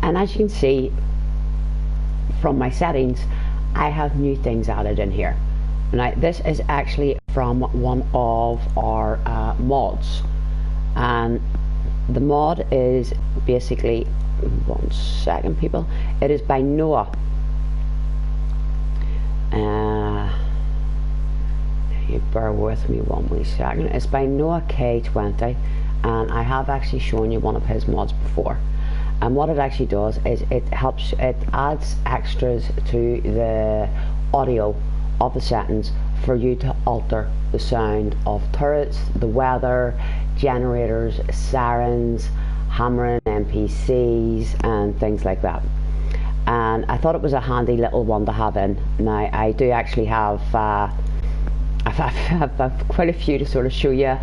And as you can see from my settings, I have new things added in here. Now this is actually from one of our mods, and the mod is basically, one second people, it is by Noah. You bear with me one wee second. It's by Noah K20, and I have actually shown you one of his mods before. And what it actually does is it adds extras to the audio of the settings for you to alter the sound of turrets, the weather, generators, sirens, hammering NPCs and things like that. And I thought it was a handy little one to have in. Now I do actually have I've quite a few to sort of show you,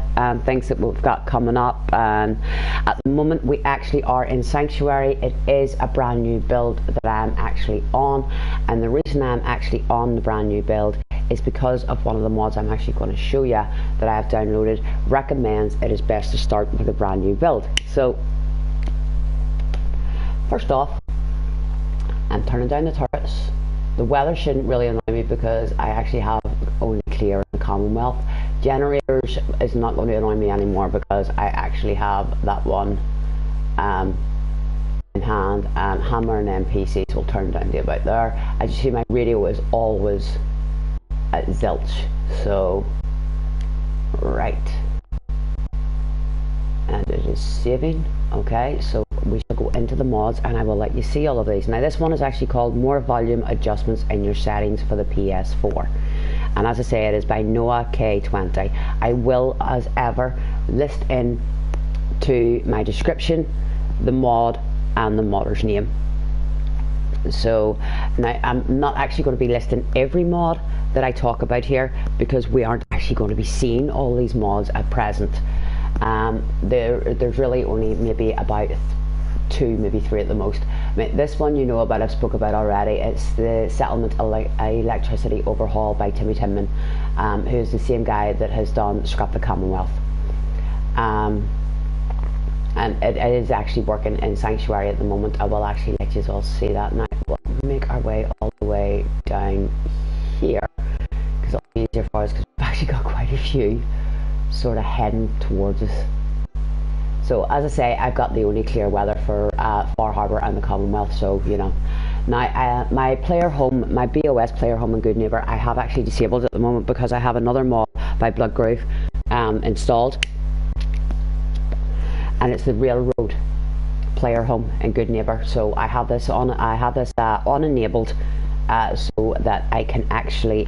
things that we've got coming up. And at the moment we actually are in Sanctuary. It is a brand new build that I'm actually on, and the reason I'm actually on the brand new build is because of one of the mods I'm actually going to show you that I have downloaded recommends it is best to start with a brand new build. So first off, I'm turning down the turrets. The weather shouldn't really annoy me because I actually have only clear and Commonwealth. Generators is not going to annoy me anymore because I actually have that one in hand, and hammer and NPCs will turn down to about there. As you see, my radio is always at zilch, so right, and it is saving. Okay, so we shall go into the mods and I will let you see all of these. Now this one is actually called More Volume Adjustments in Your Settings for the PS4, and as I say, it is by Noah K20. I will, as ever, list in to my description the mod and the modder's name. So now I'm not actually going to be listing every mod that I talk about here because we aren't actually going to be seeing all these mods at present. There's really only maybe about 2, maybe 3 at the most. I mean, this one you know about, I've spoke about already. It's the Settlement Electricity Overhaul by Timmy Tinman, who's the same guy that has done Scrap the Commonwealth. And it is actually working in Sanctuary at the moment. I will actually let you all see that now. We'll make our way all the way down here because it'll be easier for us because we've actually got quite a few sort of heading towards us. So as I say, I've got the only clear weather for Far Harbour and the Commonwealth, so you know. Now my player home, my BOS player home in Good Neighbour, I have actually disabled at the moment because I have another mod by Bloodgroove installed, and it's the Railroad player home in Good Neighbour. So I have this on. I have this unenabled, so that I can actually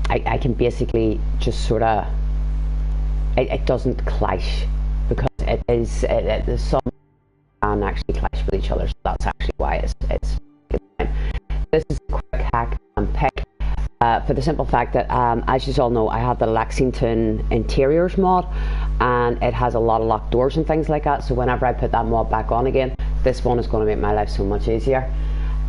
I can basically just sort of. It doesn't clash because it is some can actually clash with each other. So that's actually why it's this is a quick hack and pick. For the simple fact that, as you all know, I have the Lexington Interiors mod, and it has a lot of locked doors and things like that. So whenever I put that mod back on again, this one is going to make my life so much easier.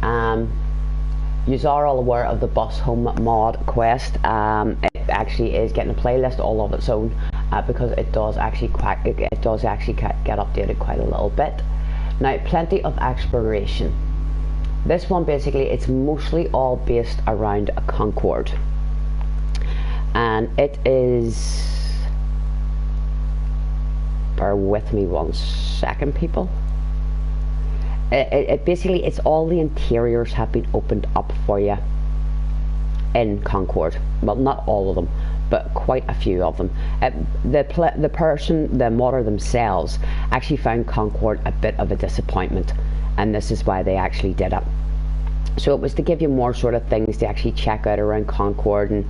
You are all aware of the Bus Home mod quest. It actually is getting a playlist all of its own because it does actually get updated quite a little bit. Now, plenty of exploration. This one basically, it's mostly all based around a Concord, and it is, bear with me one second people, it basically, it's all the interiors have been opened up for you in Concord. Well, not all of them, but quite a few of them. The modder themselves actually found Concord a bit of a disappointment, and this is why they actually did it. So it was to give you more sort of things to actually check out around Concord, and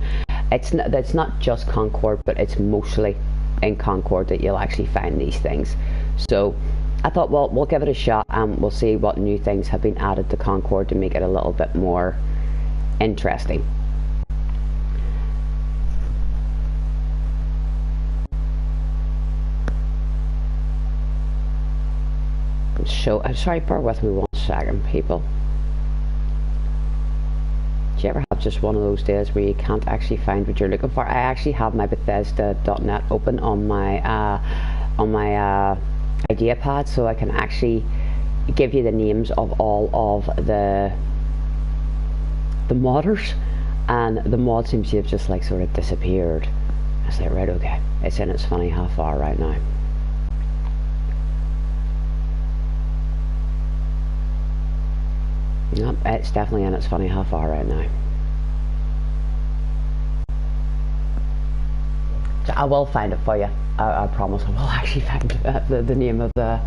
it's not just Concord, but it's mostly in Concord that you'll actually find these things. So I thought, well, we'll give it a shot and we'll see what new things have been added to Concord to make it a little bit more interesting. So I'm sorry, bear with me one second people. Do you ever have just one of those days where you can't actually find what you're looking for? I actually have my Bethesda.net open on my idea pad so I can actually give you the names of all of the modders, and the mod seems to have just like sort of disappeared. I say, right, okay, it's in its funny half hour right now. Yep, it's definitely in its funny half hour right now. So I will find it for you. I promise I will actually find the name of the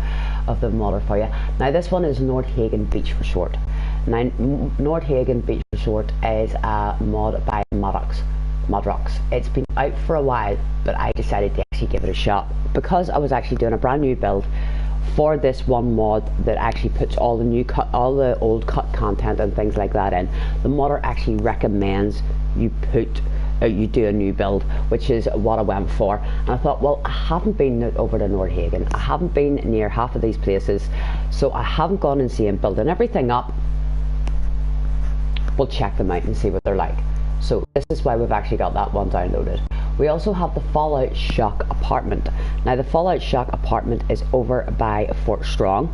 modder for you. Now this one is Nordhagen Beach Resort. Now Nordhagen Beach Resort is a mod by Modrocks. It's been out for a while, but I decided to actually give it a shot because I was actually doing a brand new build for this one mod that actually puts all the old cut content and things like that in. The modder actually recommends you do a new build, which is what I went for. And I thought, well, I haven't been over to Nordhagen, I haven't been near half of these places, so I haven't gone and seen building everything up. We'll check them out and see what they're like. So this is why we've actually got that one downloaded. We also have the Fallout Shock apartment. Now the Fallout Shock apartment is over by Fort Strong.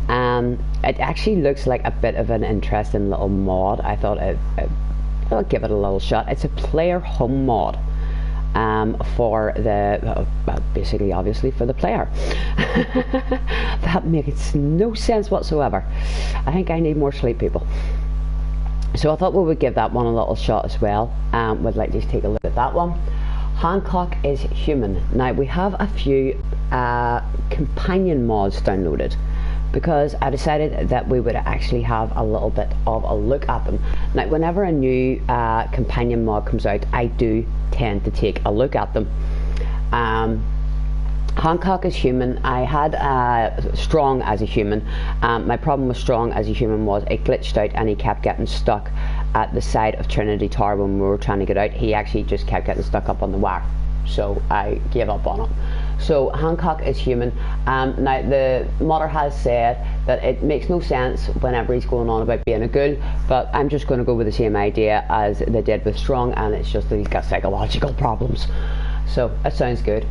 It actually looks like a bit of an interesting little mod. I thought I'll give it a little shot. It's a player home mod for the basically obviously for the player. That makes no sense whatsoever. I think I need more sleep, people. So I thought we would give that one a little shot as well. We'd like to just take a look at that one. Hancock is human. Now we have a few companion mods downloaded because I decided that we would actually have a little bit of a look at them. Now whenever a new companion mod comes out, I do tend to take a look at them. Hancock is human. I had Strong as a human. My problem with Strong as a human was it glitched out and he kept getting stuck at the side of Trinity Tower when we were trying to get out. He actually just kept getting stuck up on the wire, so I gave up on him. So Hancock is human. Now the modder has said that it makes no sense whenever he's going on about being a ghoul, but I'm just going to go with the same idea as they did with Strong, and it's just that he's got psychological problems. So that sounds good.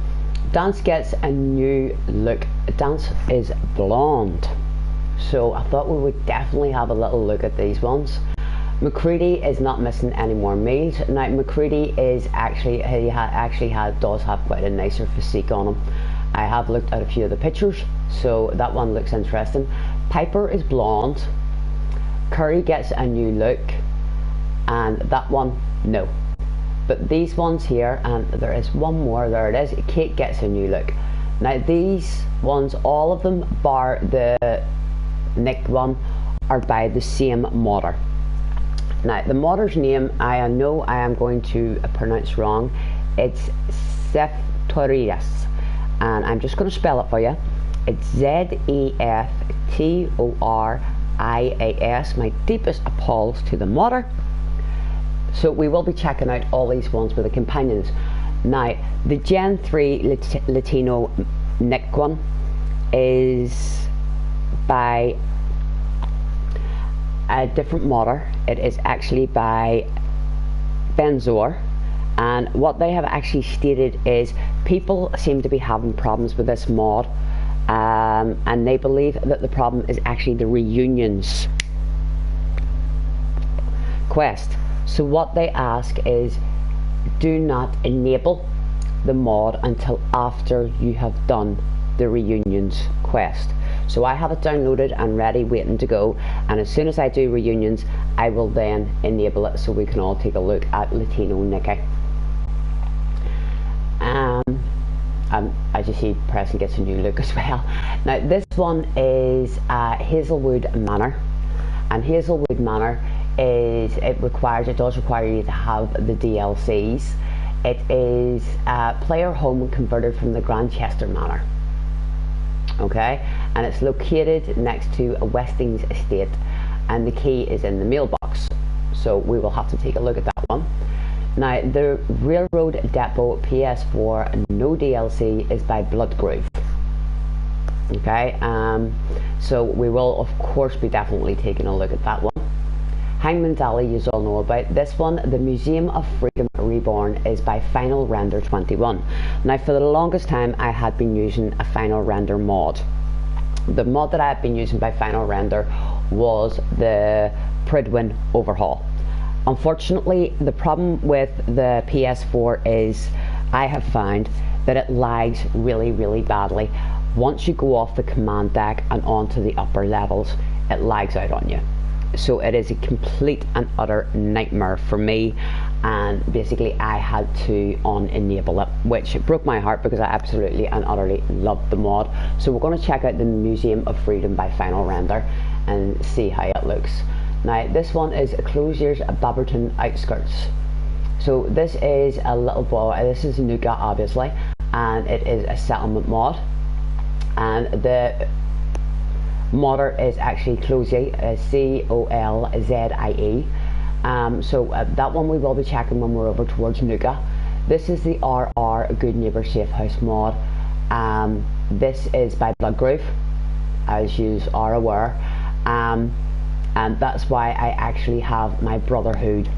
Dance gets a new look. Dance is blonde, so I thought we would definitely have a little look at these ones. McCready is not missing any more meals. Now McCready is actually does have quite a nicer physique on him. I have looked at a few of the pictures, so that one looks interesting. Piper is blonde. Curry gets a new look, and that one no. But these ones here, and there is one more, there it is, Kate gets a new look. Now these ones, all of them bar the Nick one, are by the same modder. Now the modder's name, I know I am going to pronounce wrong. It's Zeftorias, and I'm just going to spell it for you. It's Zeftorias. My deepest applause to the modder. So we will be checking out all these ones with the companions. Now the Gen 3 Latino Nick one is by a different modder. It is actually by Benzor, and what they have actually stated is people seem to be having problems with this mod, and they believe that the problem is actually the reunions quest. So what they ask is, do not enable the mod until after you have done the reunions quest. So I have it downloaded and ready, waiting to go, and as soon as I do reunions, I will then enable it so we can all take a look at Latino Nicky. As you see, Preston gets a new look as well. Now this one is Hazelwood Manor, and Hazelwood Manor is, it does require you to have the DLCs. It is a player home converted from the Grantchester Manor. Okay, and it's located next to a Westings estate, and the key is in the mailbox, so we will have to take a look at that one. Now the Railroad Depot PS4 no DLC is by Bloodgroove. Okay, so we will of course be definitely taking a look at that one. Hangman's Alley you all know about. This one, the Museum of Freedom Reborn, is by Final Render 21. Now for the longest time I had been using a Final Render mod. The mod that I had been using by Final Render was the Pridwin overhaul. Unfortunately, the problem with the PS4 is I have found that it lags really badly. Once you go off the command deck and onto the upper levels, it lags out on you. So it is a complete and utter nightmare for me, and basically I had to unenable it, which broke my heart because I absolutely and utterly loved the mod. So we're going to check out the Museum of Freedom by Final Render and see how it looks. Now this one is Closier's Babberton Outskirts. So this is a little boy, this is Nougat obviously, and it is a settlement mod, and the modder is actually Clozie, C-O-L-Z-I-E. So that one we will be checking when we're over towards Nougat. This is the RR Good Neighbour Safe House mod. This is by Bloodgroove, as you are aware, and that's why I actually have my Brotherhood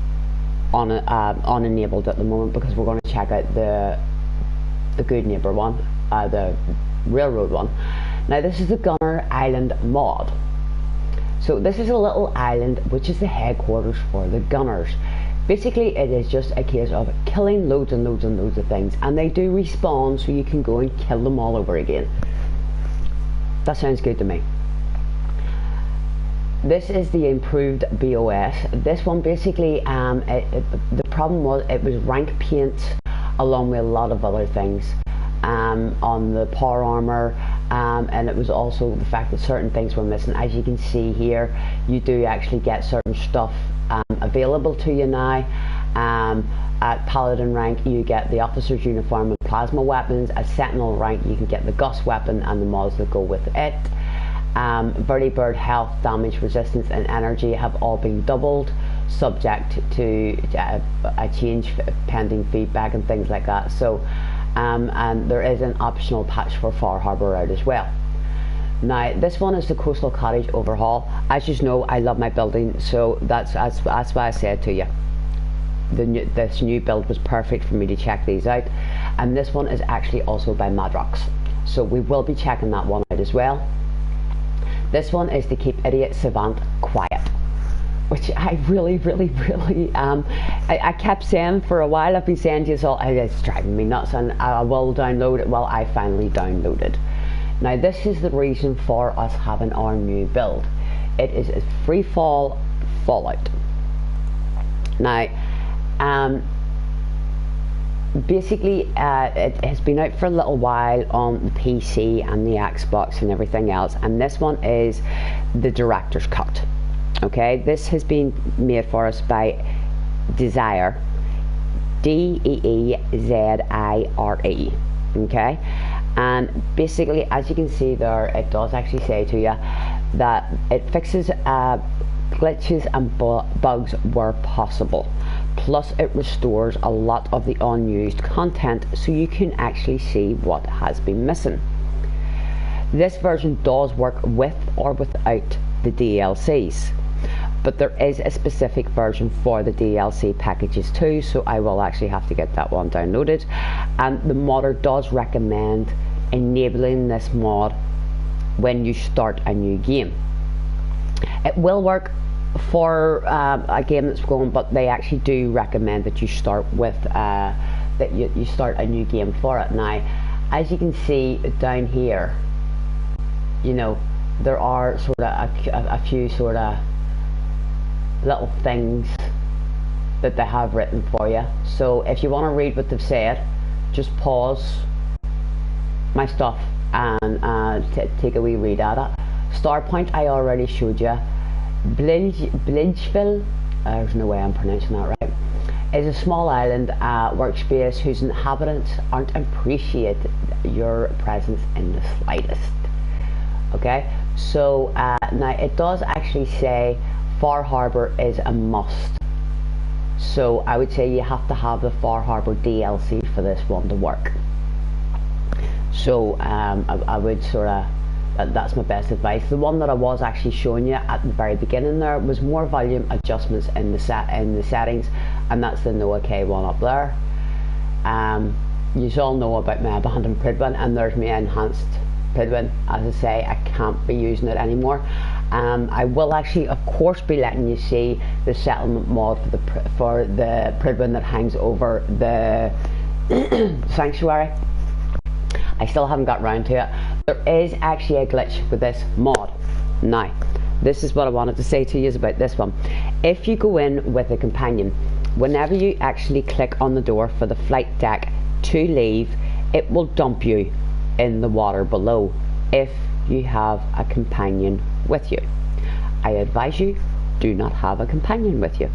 unenabled at the moment, because we're going to check out the Good Neighbour one, the Railroad one. Now this is the Gunner Island mod. So this is a little island which is the headquarters for the Gunners. Basically it is just a case of killing loads and loads and loads of things, and they do respawn, so you can go and kill them all over again. That sounds good to me. This is the improved BOS. This one basically, the problem was it was rank paint along with a lot of other things on the power armor, and it was also the fact that certain things were missing. As you can see here, you do actually get certain stuff available to you now. At Paladin rank you get the officer's uniform and plasma weapons. At Sentinel rank you can get the Gus weapon and the mods that go with it. Vertibird health, damage, resistance and energy have all been doubled, subject to a change pending feedback and things like that. So and there is an optional patch for Far Harbour out as well. Now this one is the Coastal Cottage overhaul. As you know, I love my building, so that's why I said to you this new build was perfect for me to check these out. And this one is actually also by Madrox, so we will be checking that one out as well. This one is to keep Idiot Savant quiet, which I really I kept saying for a while. I've been saying to you all, it's driving me nuts, and I will download it. Well, I finally downloaded. Now this is the reason for us having our new build. It is a FreeFall Fallout. Now basically it has been out for a little while on the PC and the Xbox and everything else, and this one is the director's cut. Okay, this has been made for us by DeeZire, D-E-E-Z-I-R-E. Okay, and basically as you can see there, it does actually say to you that it fixes glitches and bugs where possible, plus it restores a lot of the unused content so you can actually see what has been missing. This version does work with or without the DLCs, but there is a specific version for the DLC packages too, so I will actually have to get that one downloaded. And the modder does recommend enabling this mod when you start a new game. It will work for a game that's going, but they actually do recommend that you start with that you start a new game for it. Now as you can see down here, you know, there are sort of a few sort of little things that they have written for you. So if you want to read what they've said, just pause my stuff and take a wee read at it. Starpoint I already showed you. Bligeville, there's no way I'm pronouncing that right, is a small island workspace whose inhabitants aren't appreciate your presence in the slightest. Okay, so now it does actually say Far Harbour is a must, so I would say you have to have the Far Harbour DLC for this one to work. So I would sort of That's my best advice. The one that I was actually showing you at the very beginning there was more volume adjustments in the settings, and that's the Noah K one up there. You all know about my abandoned Pridwin, and there's my enhanced Pridwin. As I say, I can't be using it anymore. I will actually, of course, be letting you see the settlement mod for the Pridwin that hangs over the sanctuary. I still haven't got round to it. There is actually a glitch with this mod. Now, this is what I wanted to say to you about this one. If you go in with a companion, whenever you actually click on the door for the flight deck to leave, it will dump you in the water below if you have a companion with you. I advise you, do not have a companion with you.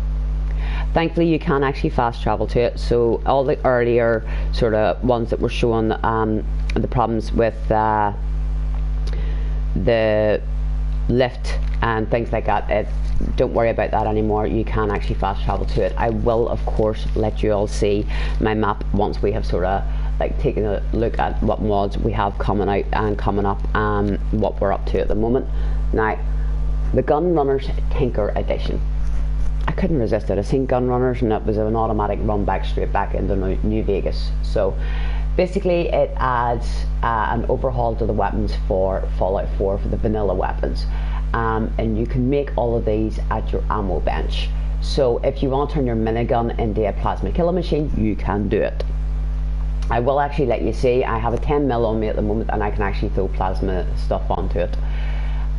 Thankfully, you can actually fast travel to it, so all the earlier sort of ones that were showing the problems with the lift and things like that, don't worry about that anymore. You can actually fast travel to it. I will, of course, let you all see my map once we have sort of like taken a look at what mods we have coming out and coming up, and what we're up to at the moment. Now, the Gunrunners Tinker Edition. I couldn't resist it. I seen Gunrunners and it was an automatic run back straight back into New Vegas. So basically it adds an overhaul to the weapons for Fallout 4 for the vanilla weapons, and you can make all of these at your ammo bench. So if you want to turn your minigun into a plasma killer machine, you can do it. I will actually let you see, I have a 10mm on me at the moment, and I can actually throw plasma stuff onto it.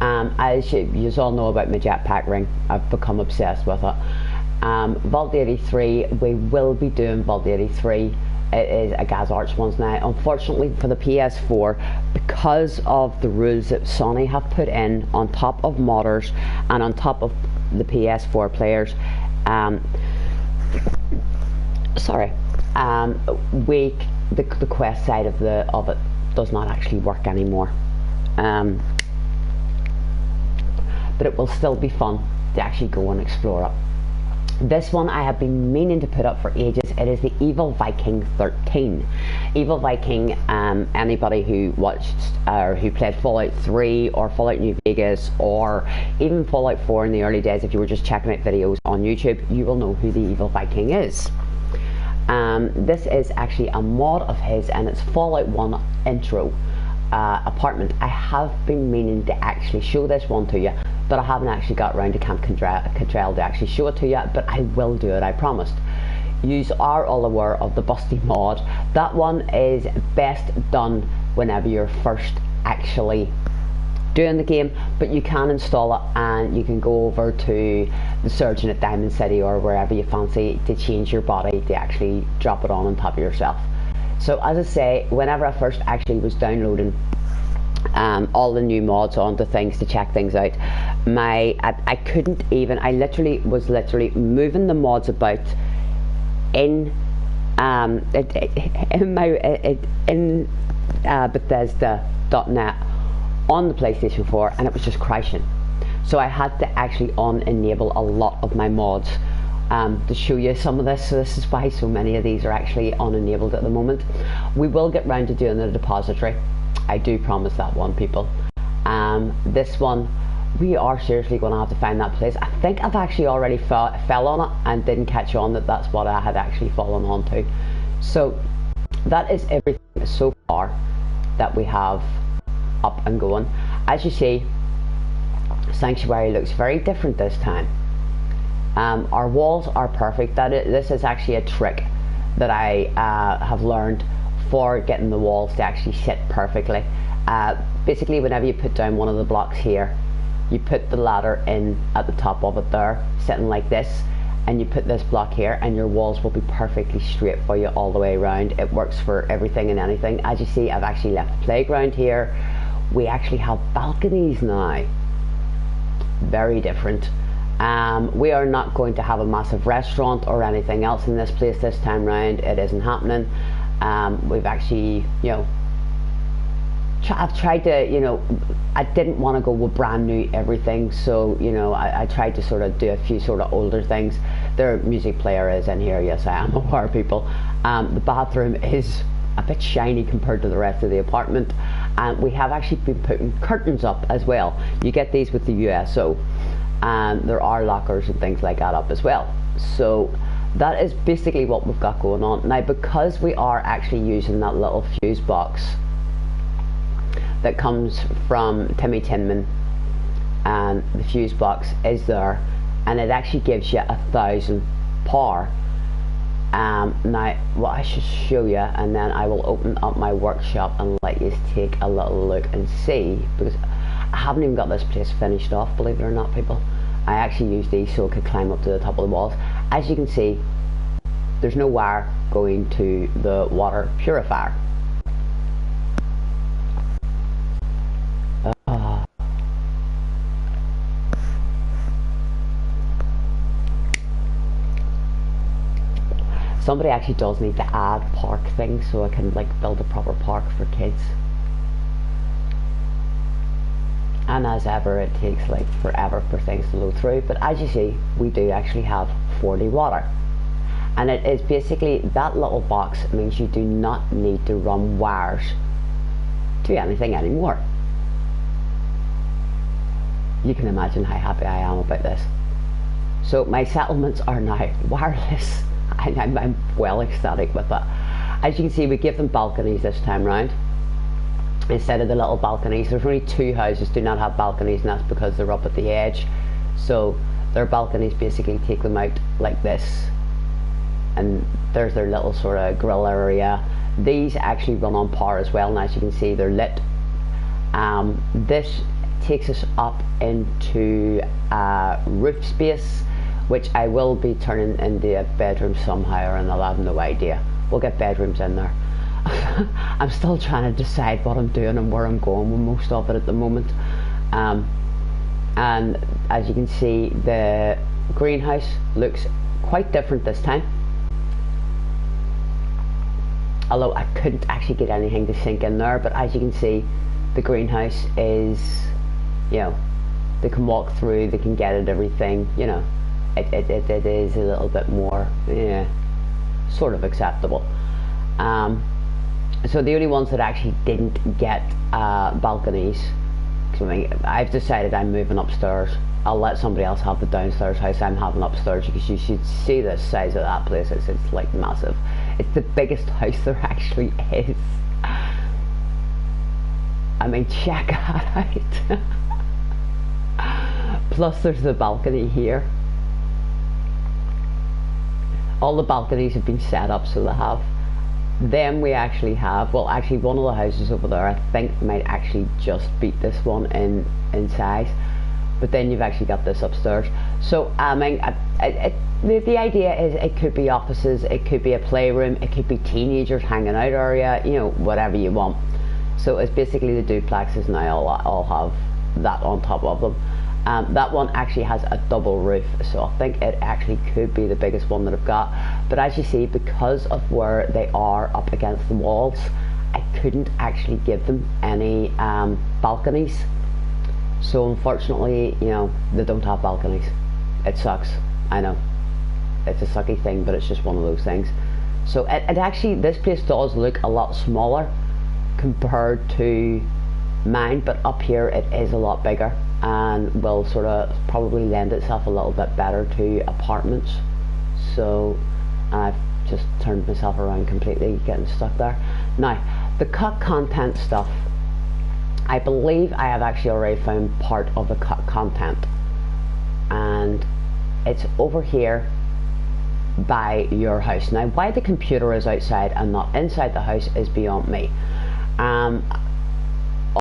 As you all know about my jetpack ring, I've become obsessed with it. Vault 83, we will be doing Vault 83. It is a Gas Arts ones now. Unfortunately for the PS4, because of the rules that Sony have put in on top of modders and on top of the PS4 players, the quest side of it does not actually work anymore. But it will still be fun to actually go and explore it. This one I have been meaning to put up for ages. It is the Evil Viking 13. Evil Viking, anybody who watched or who played Fallout 3 or Fallout New Vegas or even Fallout 4 in the early days, if you were just checking out videos on YouTube, you will know who the Evil Viking is. This is actually a mod of his, and it's Fallout 1 intro apartment. I have been meaning to actually show this one to you, but I haven't actually got around to Camp Contrell to actually show it to you, but I will do it, I promised. You are all aware of the Busty Mod. That one is best done whenever you're first actually doing the game, but you can install it and you can go over to the surgeon at Diamond City or wherever you fancy to change your body to actually drop it on top of yourself. So as I say, whenever I first actually was downloading all the new mods onto things to check things out, I couldn't even, I was literally moving the mods about in Bethesda.net on the PlayStation 4, and it was just crashing. So I had to actually unenable a lot of my mods to show you some of this. So this is why so many of these are actually unenabled at the moment. We will get round to doing the depository, I do promise that one, people. This one, we are seriously going to have to find that place. I think I've actually already fell on it and didn't catch on that that's what I had actually fallen onto. So that is everything so far that we have up and going. As you see, Sanctuary looks very different this time. Our walls are perfect. This is actually a trick that I have learned for getting the walls to actually sit perfectly. Basically, whenever you put down one of the blocks here, you put the ladder in at the top of it there, sitting like this, and you put this block here, and your walls will be perfectly straight for you all the way around. It works for everything and anything. As you see, I've actually left the playground here. We actually have balconies now. Very different. We are not going to have a massive restaurant or anything else in this place this time round. It isn't happening. We've actually, I've tried to, I didn't want to go with brand new everything, so I tried to sort of do a few sort of older things. Their music player is in here, yes, I am aware, people. The bathroom is a bit shiny compared to the rest of the apartment. and we have actually been putting curtains up as well. You get these with the USO, and there are lockers and things like that up as well. So that is basically what we've got going on now. Because we are actually using that little fuse box that comes from Timmy Tinman, and the fuse box is there, and it actually gives you 1,000 power. Now what I should show you, and then I will open up my workshop and let you take a little look and see, because I haven't even got this place finished off, believe it or not, people. I actually used these so I could climb up to the top of the walls. As you can see, there's no wire going to the water purifier. Somebody actually does need to add park things so I can like build a proper park for kids. And as ever, it takes like forever for things to load through, but as you see, we do actually have 40 water. And it is basically, that little box means you do not need to run wires to anything anymore. You can imagine how happy I am about this. So my settlements are now wireless. I'm well ecstatic with that. As you can see, we give them balconies this time round instead of the little balconies. There's only 2 houses do not have balconies, and that's because they're up at the edge. So their balconies basically take them out like this, and there's their little sort of grill area. These actually run on power as well, and as you can see, they're lit. This takes us up into roof space, which I will be turning into a bedroom somehow or another. I have no idea. We'll get bedrooms in there. I'm still trying to decide what I'm doing and where I'm going with most of it at the moment. And as you can see, the greenhouse looks quite different this time. Although I couldn't actually get anything to sink in there, but as you can see, the greenhouse is, you know, they can walk through, they can get at everything, you know. It is a little bit more, yeah, sort of acceptable. So the only ones that actually didn't get balconies, I mean, I've decided I'm moving upstairs. I'll let somebody else have the downstairs house. I'm having upstairs, because you should see the size of that place. It's like massive. It's the biggest house there actually is. I mean, check that out. Plus there's the balcony here. All the balconies have been set up, so they have. Then we actually have, well, actually one of the houses over there I think might actually just beat this one in size, but then you've actually got this upstairs. So I mean, the idea is it could be offices, it could be a playroom, it could be teenagers hanging out area, you know, whatever you want. So it's basically the duplexes now all have that on top of them. That one actually has a double roof, so I think it actually could be the biggest one that I've got. But as you see, because of where they are up against the walls, I couldn't actually give them any balconies. So unfortunately, you know, they don't have balconies. It sucks, I know. It's a sucky thing, but it's just one of those things. So it actually, this place does look a lot smaller compared to mine, but up here it is a lot bigger, and will sort of probably lend itself a little bit better to apartments. So I've just turned myself around completely, getting stuck there. Now the cut content stuff, I believe I have actually already found part of the cut content, and it's over here by your house. Now why the computer is outside and not inside the house is beyond me.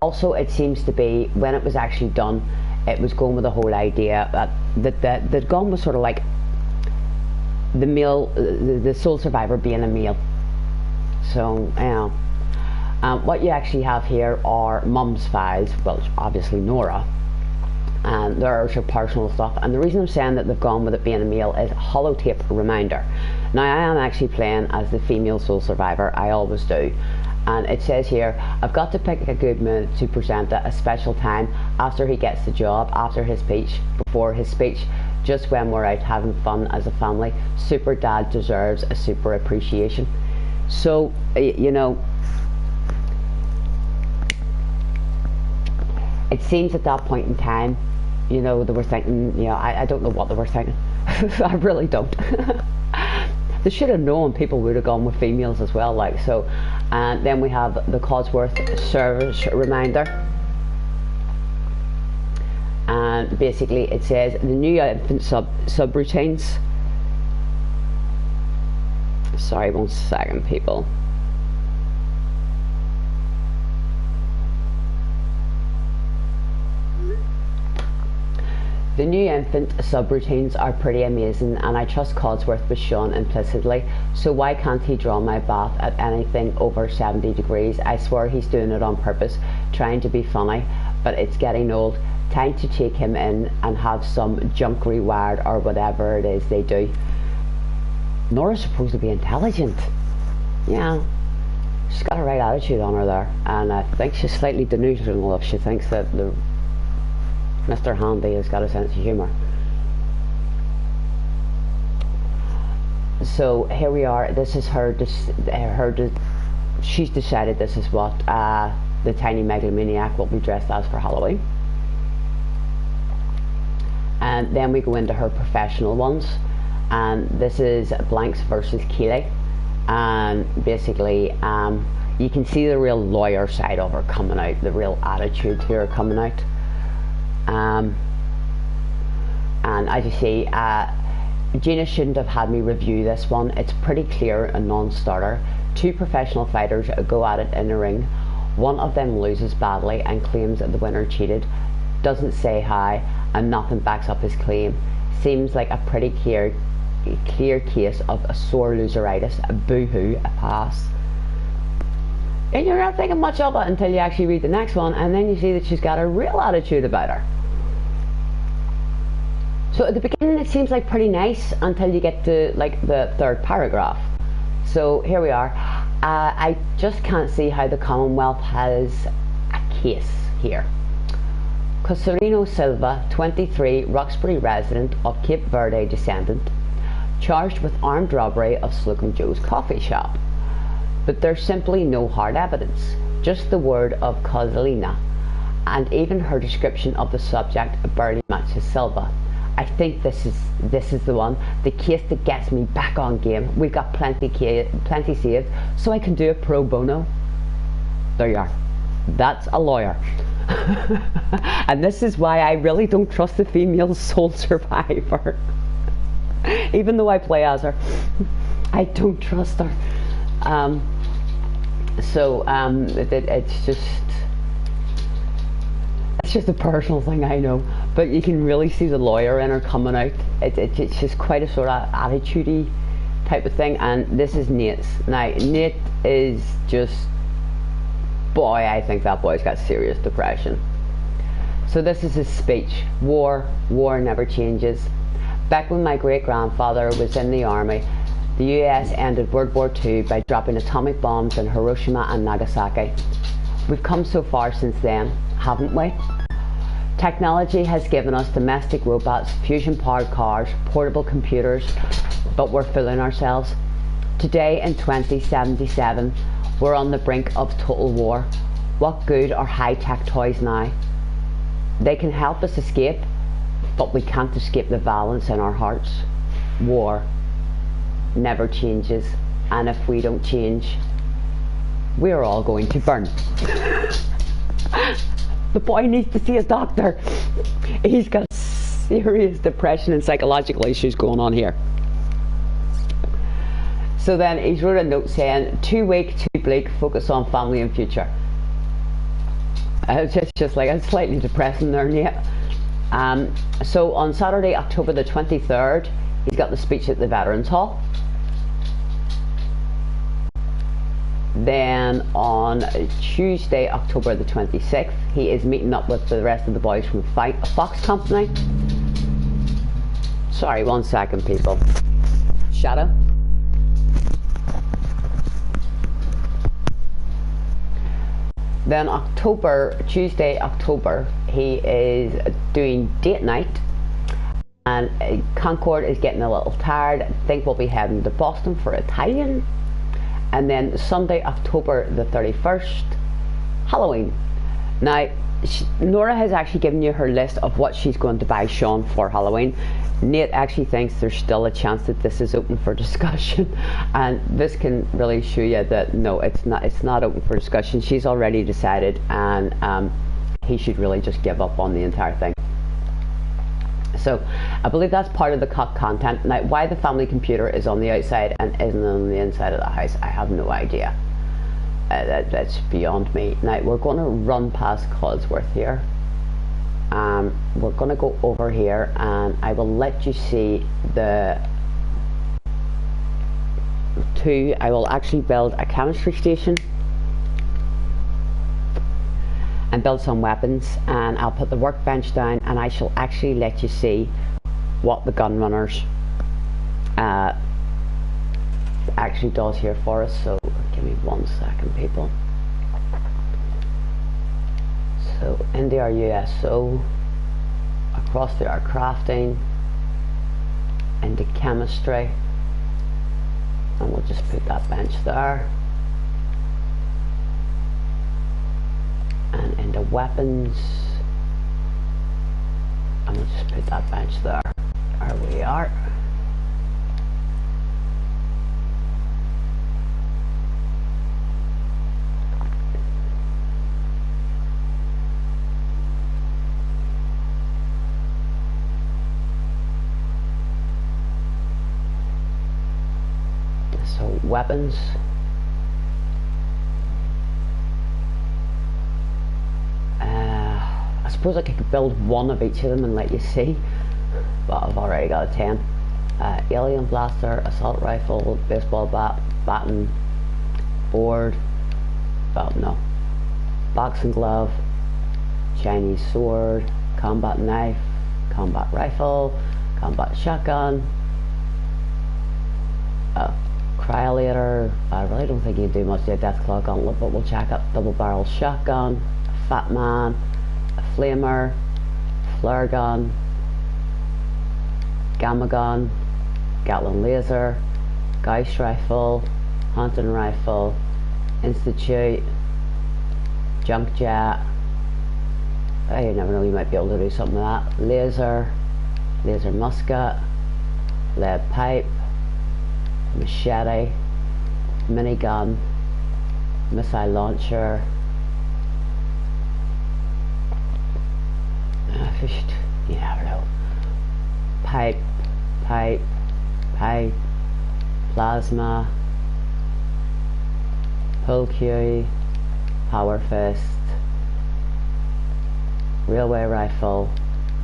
Also, it seems to be, when it was actually done, it was going with the whole idea that they'd gone with sort of like the male, the sole survivor being a male. So, what you actually have here are mum's files, well, obviously Nora, and there's her personal stuff. And the reason I'm saying that they've gone with it being a male is holotape reminder. Now, I am actually playing as the female sole survivor, I always do. And it says here, I've got to pick a good minute to present at a special time after he gets the job, after his speech, before his speech, just when we're out having fun as a family. Super dad deserves a super appreciation. So, you know, it seems at that point in time, you know, they were thinking, you know, I don't know what they were thinking. I really don't. They should have known people would have gone with females as well, like so. And then we have the Codsworth service reminder, and basically it says the new infant subroutines. Sorry, 1 second, people. The new infant subroutines are pretty amazing, and I trust Codsworth with Sean implicitly, so why can't he draw my bath at anything over 70 degrees? I swear he's doing it on purpose, trying to be funny, but it's getting old. Time to take him in and have some junk rewired or whatever it is they do. Nora's supposed to be intelligent. Yeah, she's got a right attitude on her there, and I think she's slightly delusional if she thinks that the Mr. Handy has got a sense of humour. So here we are. This is she's decided this is what the tiny megalomaniac will be dressed as for Halloween. And then we go into her professional ones, and this is Blanks versus Keeley, and basically you can see the real lawyer side of her coming out, the real attitude here coming out. And as you see, Gina shouldn't have had me review this one. It's pretty clear a non-starter. Two professional fighters go at it in the ring. One of them loses badly and claims that the winner cheated, doesn't say how, and nothing backs up his claim. Seems like a pretty clear case of a sore loseritis. A boo-hoo, a pass. And you're not thinking much of it until you actually read the next one, and then you see that she's got a real attitude about her. So at the beginning it seems like pretty nice until you get to like the third paragraph. So here we are. I just can't see how the Commonwealth has a case here. Coserino Silva, 23, Roxbury resident of Cape Verde descendant, charged with armed robbery of Slocum Joe's coffee shop. But there's simply no hard evidence, just the word of Coselina, and even her description of the subject barely matches Silva. I think this is the one, the case that gets me back on game. We've got plenty saved, so I can do it pro bono. There you are. That's a lawyer. And this is why I really don't trust the female sole survivor. Even though I play as her, I don't trust her. It's just a personal thing, I know, but you can really see the lawyer in her coming out. It's just quite a sort of attitude-y type of thing. And this is Nate's. Now Nate is just, boy, I think that boy's got serious depression. So this is his speech. War never changes. Back when my great-grandfather was in the army, the US ended World War II by dropping atomic bombs in Hiroshima and Nagasaki. We've come so far since then, haven't we? Technology has given us domestic robots, fusion-powered cars, portable computers, but we're fooling ourselves. Today in 2077, we're on the brink of total war. What good are high-tech toys now? They can help us escape, but we can't escape the violence in our hearts. War never changes, and if we don't change, we're all going to burn. The boy needs to see a doctor. He's got serious depression and psychological issues going on here. So then he's wrote a note saying, too weak, too bleak, focus on family and future. It's just like, it's slightly depressing there, Nate. So on Saturday, October the 23rd, he's got the speech at the Veterans Hall. Then on Tuesday, October the 26th, he is meeting up with the rest of the boys from Fox Company. Sorry, 1 second, people. Shadow. Then Tuesday, October, he is doing date night. And Concord is getting a little tired. I think we'll be heading to Boston for Italian. And then Sunday, October the 31st, Halloween. Now, Nora has actually given you her list of what she's going to buy Sean for Halloween. Nate actually thinks there's still a chance that this is open for discussion, and this can really show you that no, it's not open for discussion. She's already decided, and he should really just give up on the entire thing. So I believe that's part of the cut content. Now, why the family computer is on the outside and isn't on the inside of the house, I have no idea. That's beyond me. Now we're going to run past Codsworth here. We're going to go over here, and I will let you see the two. I will actually build a chemistry station and build some weapons, and I'll put the workbench down, and I shall actually let you see what the gun runners actually does here for us. So give me 1 second, people. So into our USO, across to our crafting, into chemistry, and we'll just put that bench there, and into weapons, and we'll just put that bench there. There we are. So weapons, I suppose I could build one of each of them and let you see, but I've already got a 10. Alien blaster, assault rifle, baseball bat, baton, board, well no, boxing glove, Chinese sword, combat knife, combat rifle, combat shotgun, cryolator. I really don't think you can do much to a Deathclaw gauntlet, but we'll check up. Double barrel shotgun, a fat man, a flamer, flare gun, gamma gun, Gatling laser, Gauss rifle, hunting rifle, institute, junk jet. You never know, you might be able to do something like that. Laser musket, lead pipe, machete, minigun, missile launcher, you never know. Pipe, plasma, pull cue, power fist, railway rifle,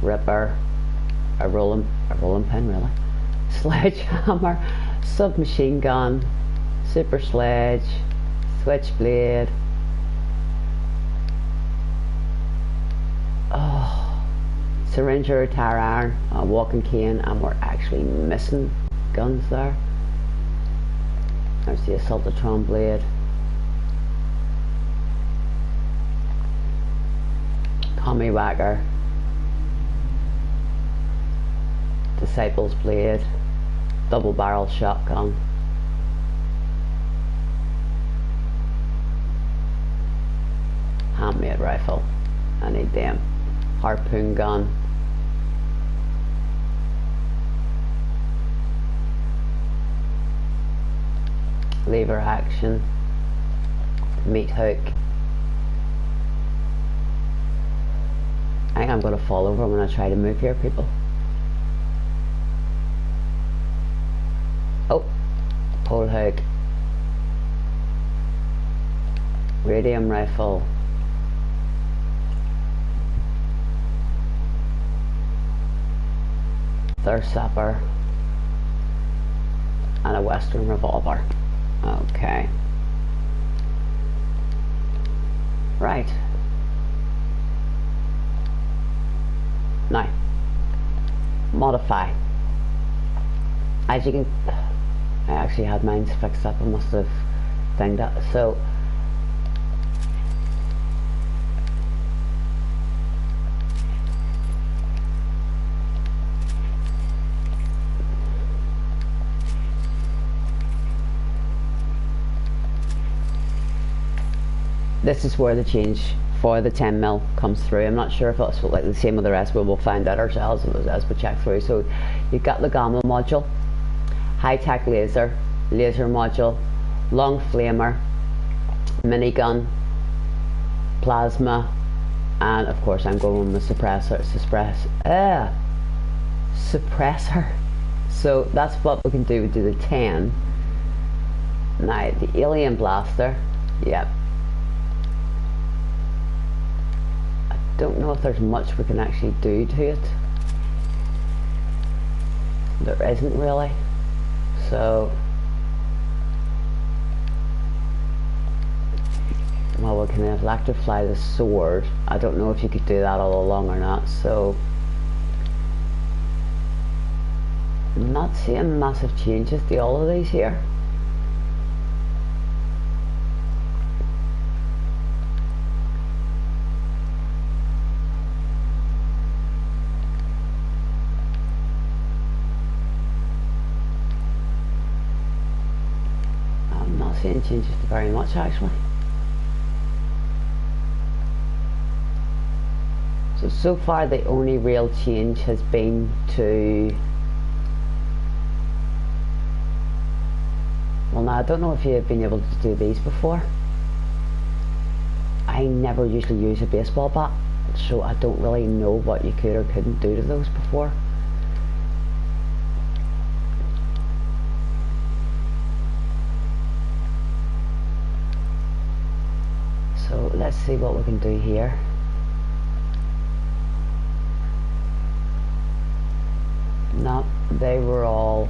ripper, a rolling pin, really, sledgehammer, submachine gun, super sledge, switchblade, syringer, tire iron, a walking cane, and we're actually missing guns there. There's the assaultatron blade, Tommy whacker, disciples blade, double barrel shotgun, handmade rifle, I need them, harpoon gun, lever action, meat hook. I think I'm going to fall over when I try to move here, people. Oh, pole hook, radium rifle, thirst sapper, and a western revolver. Okay, right, now modify. As you can, I actually had mine fixed up. I must have thinged that. So this is where the change before the 10mm comes through. I'm not sure if it's like the same with the rest, but we'll find out ourselves as we check through. So you've got the gamma module, high-tech laser module, long flamer, minigun, plasma, and of course I'm going with suppressor. So that's what we can do. We do the 10. Now the alien blaster, yep. I don't know if there's much we can actually do to it. There isn't really. So, well, we can electrify the sword. I don't know if you could do that all along or not. So, I'm not seeing massive changes to all of these here. I'm not seeing changes to very much actually. So far the only real change has been to, well now I don't know if you've been able to do these before. I never usually use a baseball bat, so I don't really know what you could or couldn't do to those before. So let's see what we can do here. No, they were all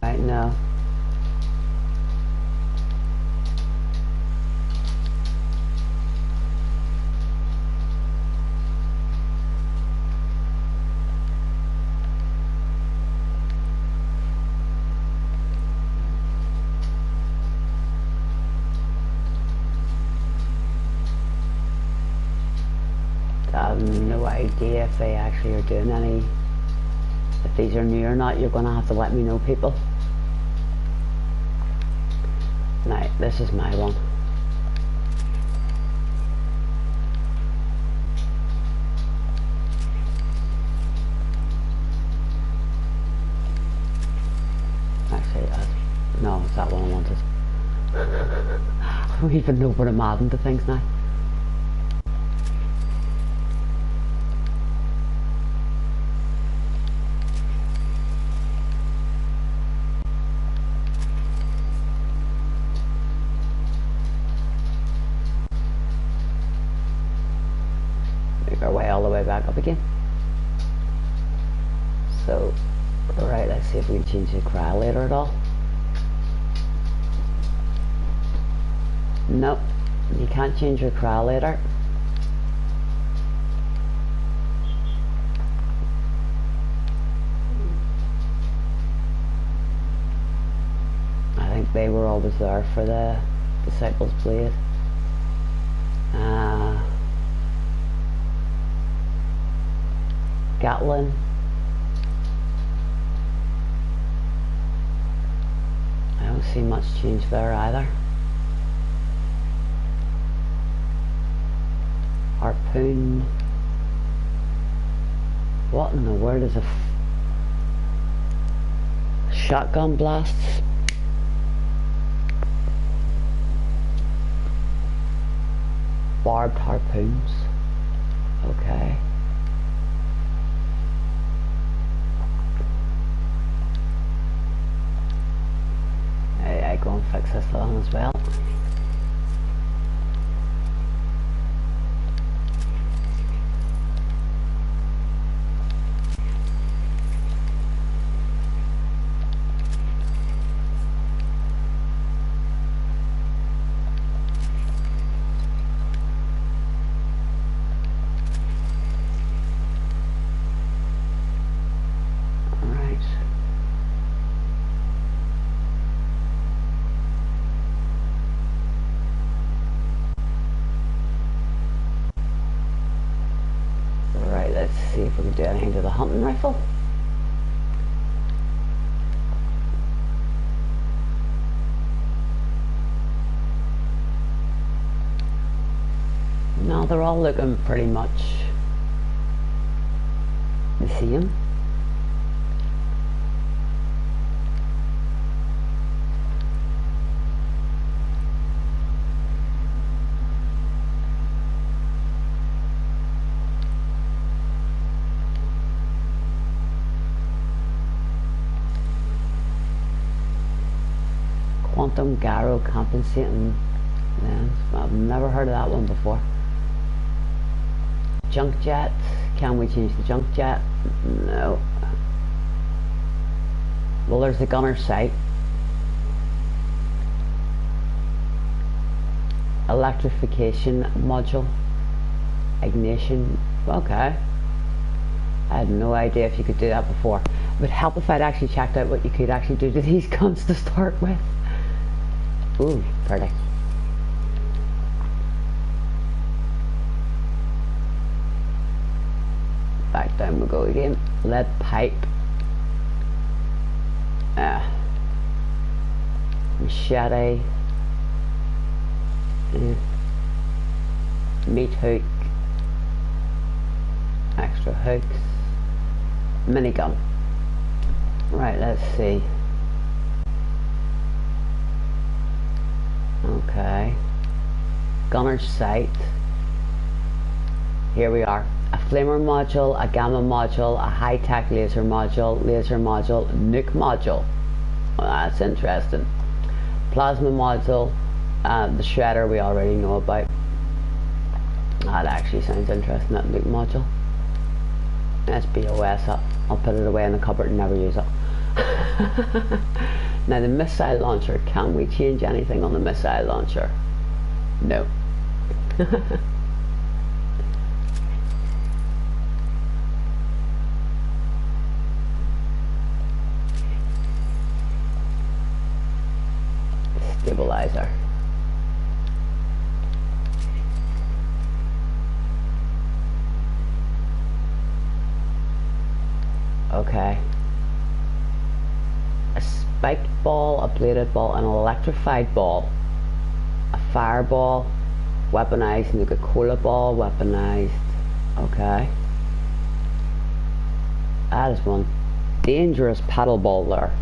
right now. I have no idea if they actually are doing any, if these are new or not. You're gonna have to let me know, people. Now this is my one. Actually no, it's that one I wanted. I don't even know what I'm adding to things now. Our way all the way back up again. So, right, let's see if we can change the cryolator at all. Nope, you can't change your cryolator. I think they were always there for the Disciples Blade. Gatlin. I don't see much change there either. Harpoon. What in the world is a shotgun blasts? Barbed harpoons. Okay. I go and fix this one as well. Right, let's see if we can do anything to the hunting rifle. No, they're all looking pretty much the same. Quantum gyro compensating lens. I've never heard of that one before. Junk jet. Can we change the junk jet? No. Well, there's the gunner's sight. Electrification module. Ignition. Okay. I had no idea if you could do that before. It would help if I'd actually checked out what you could actually do to these guns to start with. Ooh, pretty. Back down we go again. Lead pipe. Machete. Meat hook. Extra hooks. Minigun. Right, let's see. Okay. Gunner's sight. Here we are. A flamer module, a gamma module, a high-tech laser module, nuke module. Well, that's interesting. Plasma module, the shredder we already know about. That actually sounds interesting, that nuke module. SBOS, I'll put it away in the cupboard and never use it. Now the missile launcher, can we change anything on the missile launcher? No. Stabilizer. Okay. A spiked ball, a bladed ball, and an electrified ball. A fireball, weaponized Nuka-Cola ball, weaponized. Okay. That is one dangerous paddle ball there.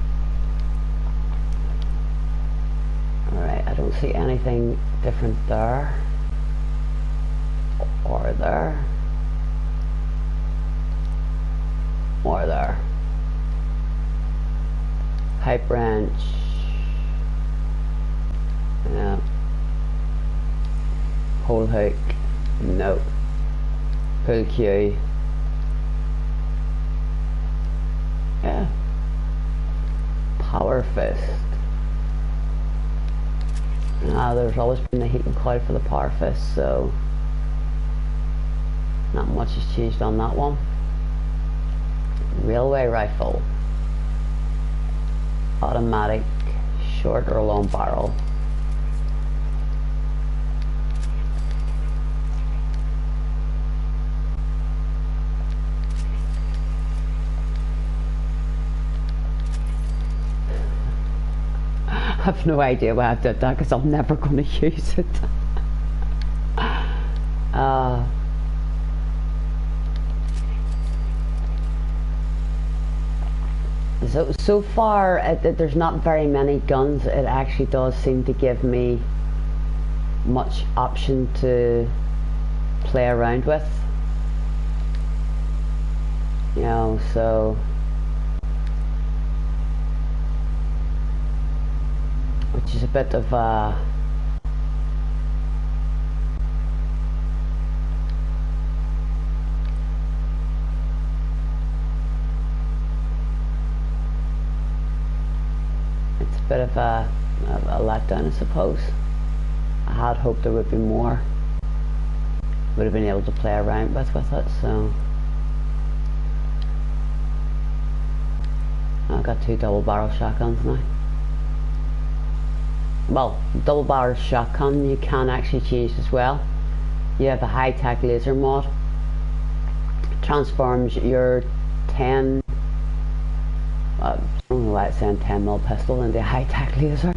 Alright, I don't see anything different there. Or there. Or there. Pipe wrench. Yeah. Hole hook. No. Pull cue. Yeah. Power fist. There's always been a heating coil for the power fist, so not much has changed on that one. Railway rifle. Automatic, short or long barrel. I have no idea why I did that because I'm never going to use it. So far, there's not very many guns. It actually does seem to give me much option to play around with. You know, so which is a bit of a letdown, I suppose. I had hoped there would be more. Would have been able to play around with it, so I've got two double barrel shotguns now. Well, double barrel shotgun you can actually change as well. You have the high-tech laser mod. transforms your 10, I don't know why it's saying 10mm pistol into a high-tech laser.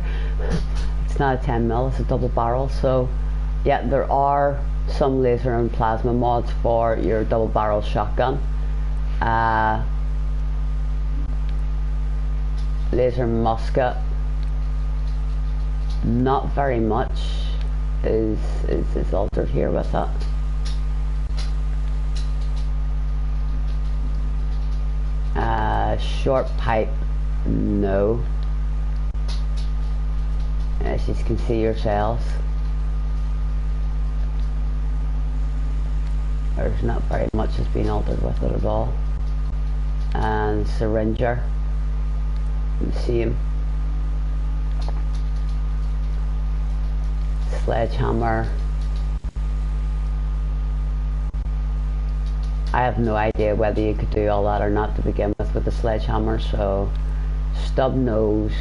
It's not a 10mm, it's a double barrel. So yeah, there are some laser and plasma mods for your double barrel shotgun. Laser musket, not very much is altered here with that. Short pipe, no. As you can see yourselves, there's not very much that's been altered with it at all. And syringer, same. Sledgehammer, I have no idea whether you could do all that or not to begin with the sledgehammer. So stub nosed,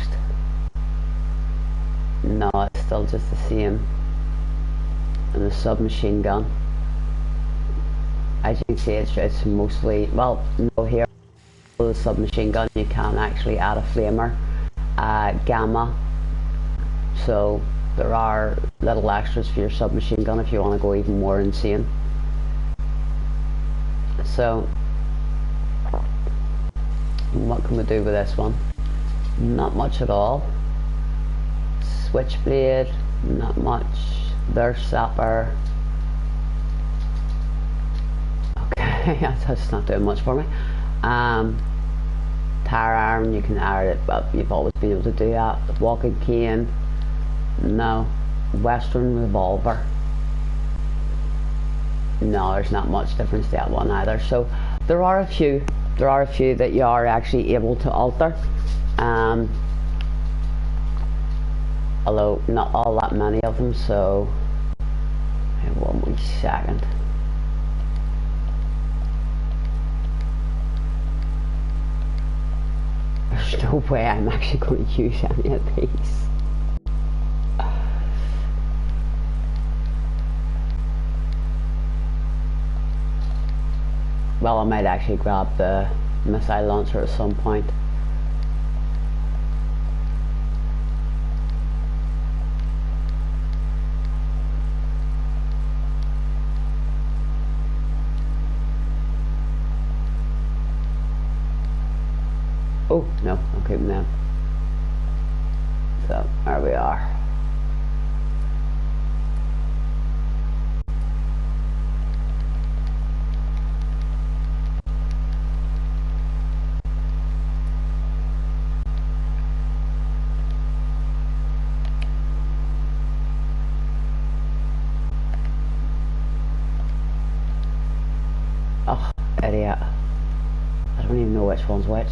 no, it's still just the same. And the submachine gun, as you can see, it's mostly, well, no, here the submachine gun you can actually add a flamer, gamma, so there are little extras for your submachine gun if you want to go even more insane. So what can we do with this one? Not much at all. Switchblade, not much. There's sapper. Okay, that's not doing much for me. Tire iron, you can add it, but you've always been able to do that. Walking cane, no. Western revolver, no, there's not much difference to that one either. So there are a few that you are actually able to alter, although not all that many of them. So one wee second. There's no way I'm actually going to use any of these. Well, I might actually grab the missile launcher at some point. Oh, no, I'm keeping them. So, there we are. Oh, idiot. I don't even know which one's which.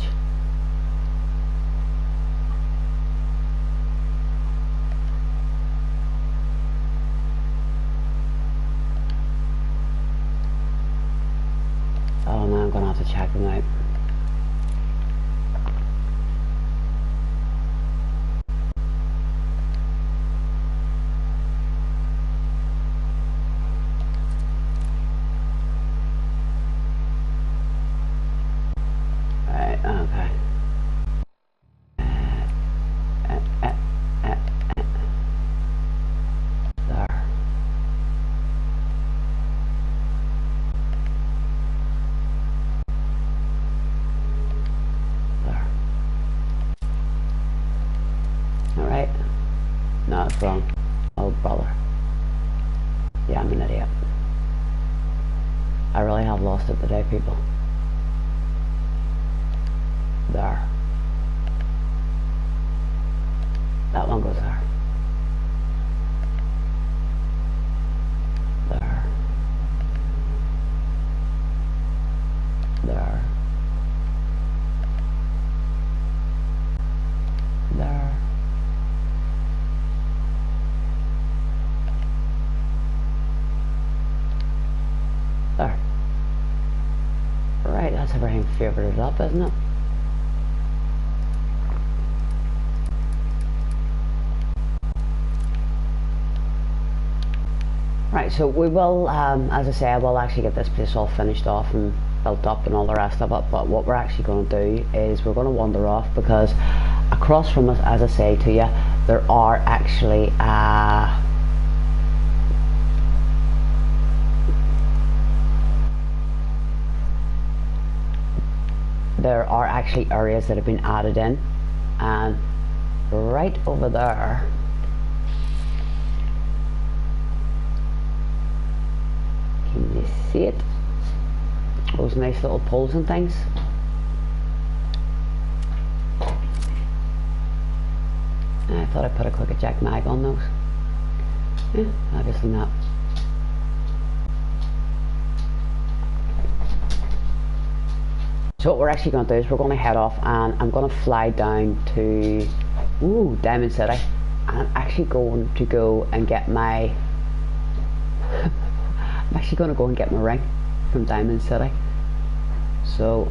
Oh man, I'm gonna have to check them out. Okay. There. There. Alright. No, it's wrong. Oh, brother. Yeah, I'm an idiot. I really have lost it today, people. There. That one goes there. There. There. There. There. Right, that's everything favorited up, isn't it? Right, so we will, as I say, I will actually get this place all finished off and built up and all the rest of it, but what we're actually going to do is we're going to wander off, because across from us, as I say to you, there are actually areas that have been added in, and right over there can you see it, those nice little poles and things. I thought I put a quick eject mag on those. Yeah, obviously not. So what we're actually going to do is we're going to head off, and I'm going to fly down to Diamond City, and I'm actually going to go and get my I'm actually going to go and get my ring from Diamond City. So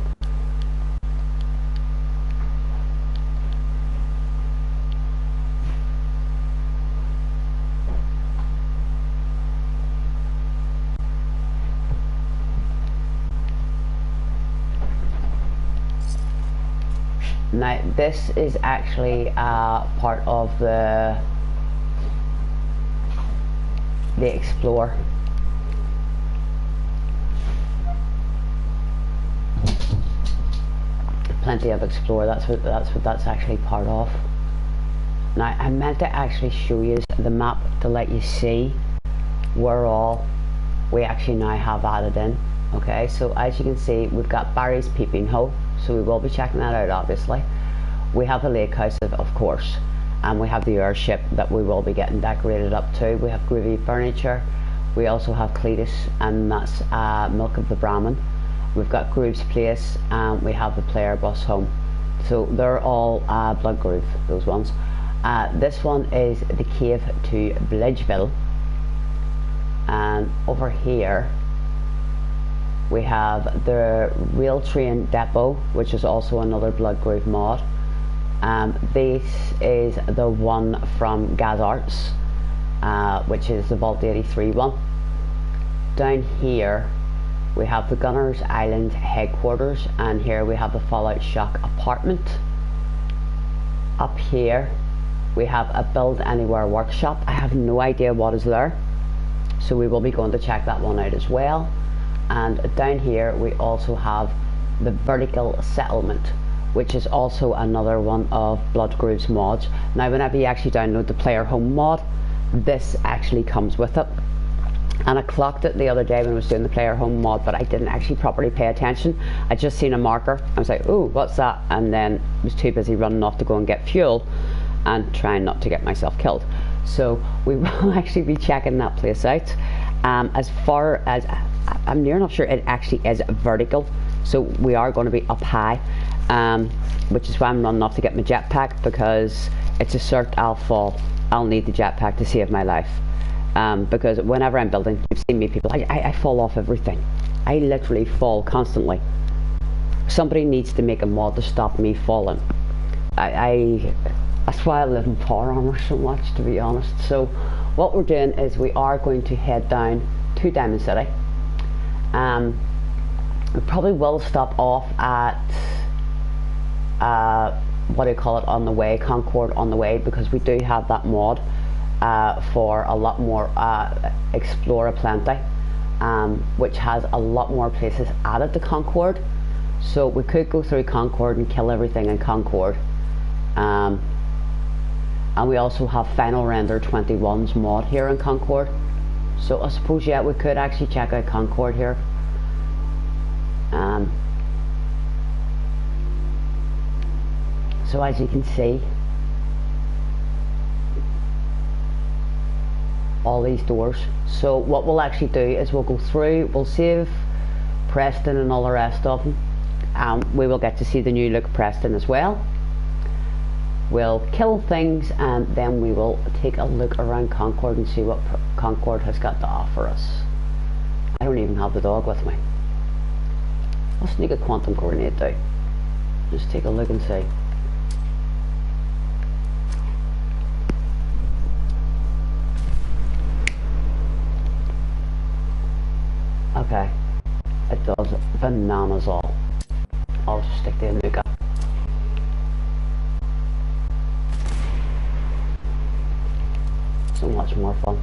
now this is actually part of the Explore. Plenty of Explore, that's what that's actually part of. Now I meant to actually show you the map to let you see where all we actually now have added in. Okay, so as you can see, we've got Barry's Peeping Hole, so we will be checking that out obviously. We have the lake house of course, and we have the airship that we will be getting decorated up to. We have Groovy Furniture, we also have Cletus, and that's Milk of the Brahmin. We've got Groove's Place, and we have the Player Bus Home. So they're all Blood Groove, those ones. This one is the Cave to Bledgeville, and over here we have the Rail Train Depot, which is also another Blood Groove mod. This is the one from Gaz Arts, which is the Vault 83 one. Down here we have the Gunners Island headquarters, and here we have the Fallout Shock apartment. Up here we have a Build Anywhere workshop. I have no idea what is there, so we will be going to check that one out as well. And down here we also have the Vertical Settlement, which is also another one of Blood Groove's mods. Now whenever you actually download the Player Home mod, this actually comes with it. And I clocked it the other day when I was doing the Player Home mod, but I didn't actually properly pay attention. I just seen a marker, I was like, oh, what's that? And then was too busy running off to go and get fuel and trying not to get myself killed. So we will actually be checking that place out. As far as, I'm near enough sure it actually is vertical, so we are going to be up high, which is why I'm running off to get my jetpack, because it's a cert I'll fall. I'll need the jetpack to save my life. Because whenever I'm building, you've seen me people, I fall off everything. I literally fall constantly. Somebody needs to make a mod to stop me falling. That's why I live in power armor so much, to be honest. So what we're doing is we are going to head down to Diamond City. We probably will stop off at what do you call it, on the way, Concord on the way, because we do have that mod for a lot more Explore Plenty, which has a lot more places added to Concord. So we could go through Concord and kill everything in Concord. And we also have Final Render 21's mod here in Concord. So I suppose, yeah, we could actually check out Concord here. So as you can see, all these doors. So what we'll actually do is we'll go through, we'll save Preston and all the rest of them. We will get to see the new look Preston as well. We'll kill things, and then we will take a look around Concord and see what Concord has got to offer us. I don't even have the dog with me. I'll sneak a quantum grenade down. Just take a look and see. Okay. It does bananas all. I'll just stick the Nuka. So much more fun.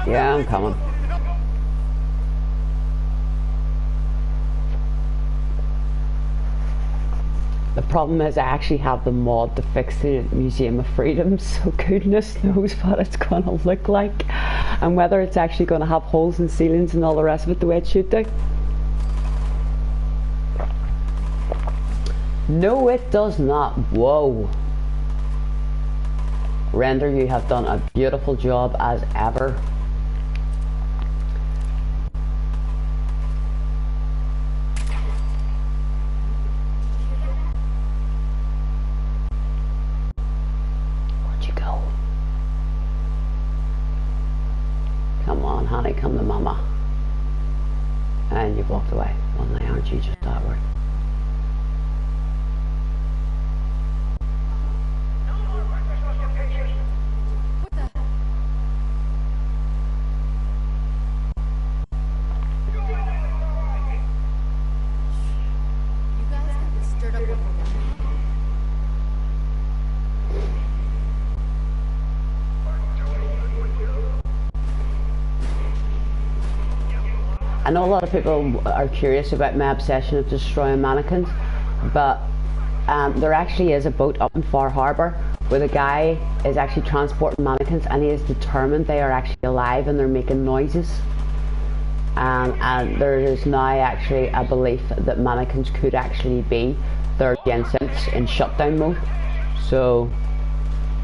Yeah, I'm coming. The problem is I actually have the mod to fix the Museum of Freedom, so goodness knows what it's going to look like and whether it's actually going to have holes in ceilings and all the rest of it the way it should do. No, it does not. Whoa. Render, you have done a beautiful job as ever. Where'd you go? Come on, honey, come to mama. And you've walked away. Well, now aren't you just that word? I know a lot of people are curious about my obsession of destroying mannequins, but there actually is a boat up in Far Harbour where the guy is actually transporting mannequins and he is determined they are actually alive and they're making noises. And there is now actually a belief that mannequins could actually be their synths in shutdown mode. So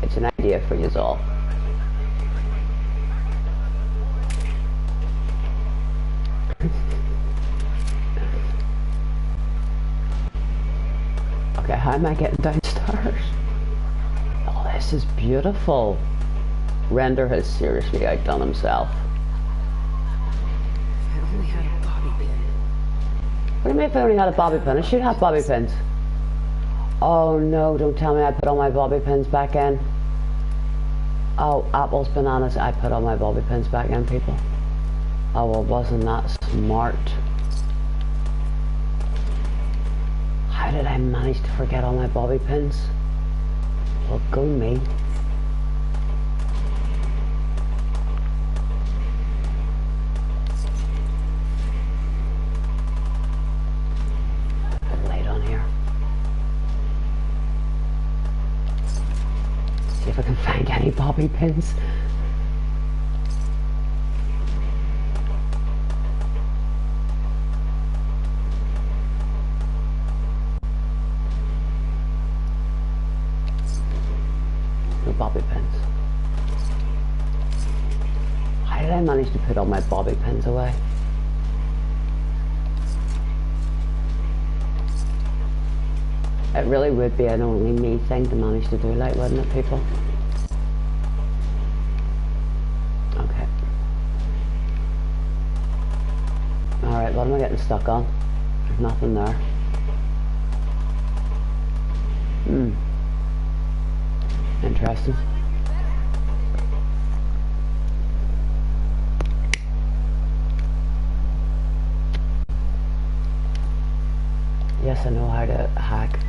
it's an idea for you all. Okay, how am I getting downstairs? Oh, this is beautiful. Render has seriously outdone himself. I only had a bobby pin. What do you mean if I only had a bobby pin? I should have bobby pins. Oh no, don't tell me I put all my bobby pins back in. Oh, apples, bananas, I put all my bobby pins back in, people. Oh, well, wasn't that smart? How did I manage to forget all my bobby pins? Well, go me. Put a light on here. See if I can find any bobby pins. Bobby pins. How did I manage to put all my bobby pins away? It really would be an only me thing to manage to do, like, wouldn't it, people? Okay. Alright, what am I getting stuck on? There's nothing there. Interesting. Yes, I know how to hack.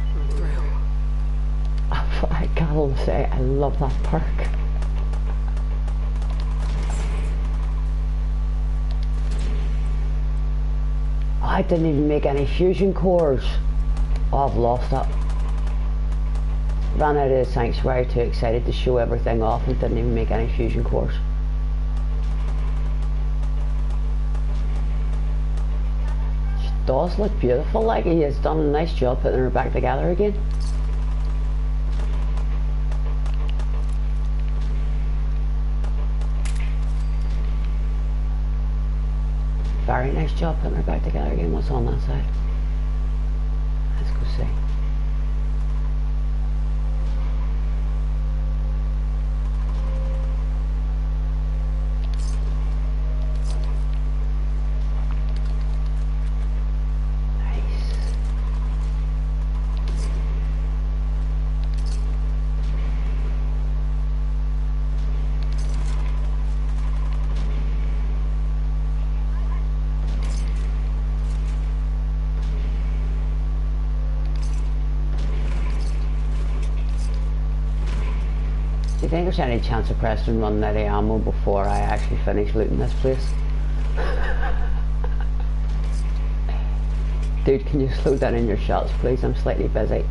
I gotta say, I love that perk. I didn't even make any fusion cores. Oh, I've lost that. Ran out of the sanctuary, too excited to show everything off and didn't even make any fusion cores. She does look beautiful, like he has done a nice job putting her back together again. Very nice job putting her back together again. What's on that side? Let's go see. think there's any chance of Preston running out of ammo before I actually finish looting this place? Dude, can you slow down in your shots, please? I'm slightly busy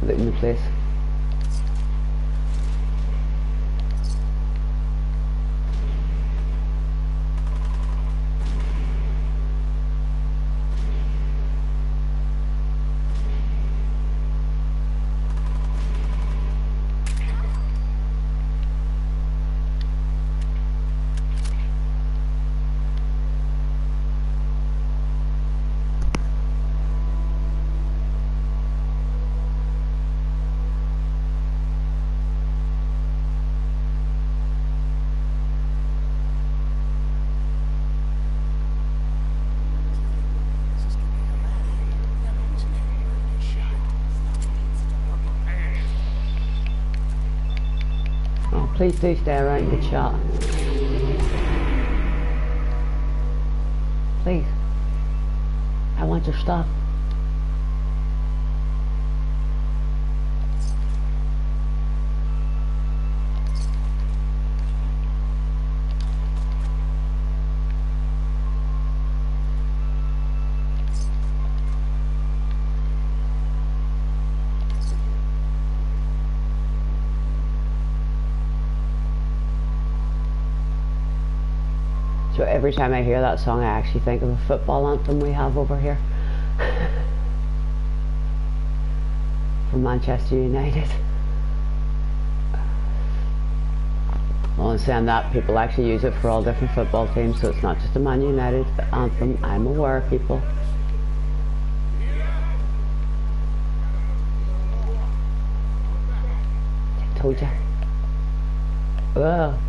looting the place. Please do stay around the chat. Please. I want your stuff. So every time I hear that song, I actually think of a football anthem we have over here from Manchester United. Well, in saying that, people actually use it for all different football teams, so it's not just a Man United anthem. I'm aware, people. I told you. Ugh.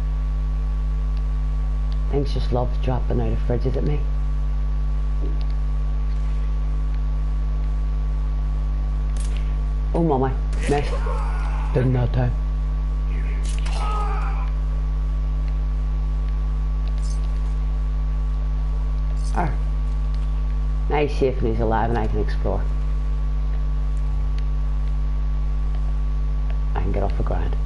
Things just love dropping out of fridges at me. Oh mama, missed. Didn't that time. Ah. Nice, safe and he's alive and I can explore. I can get off the ground.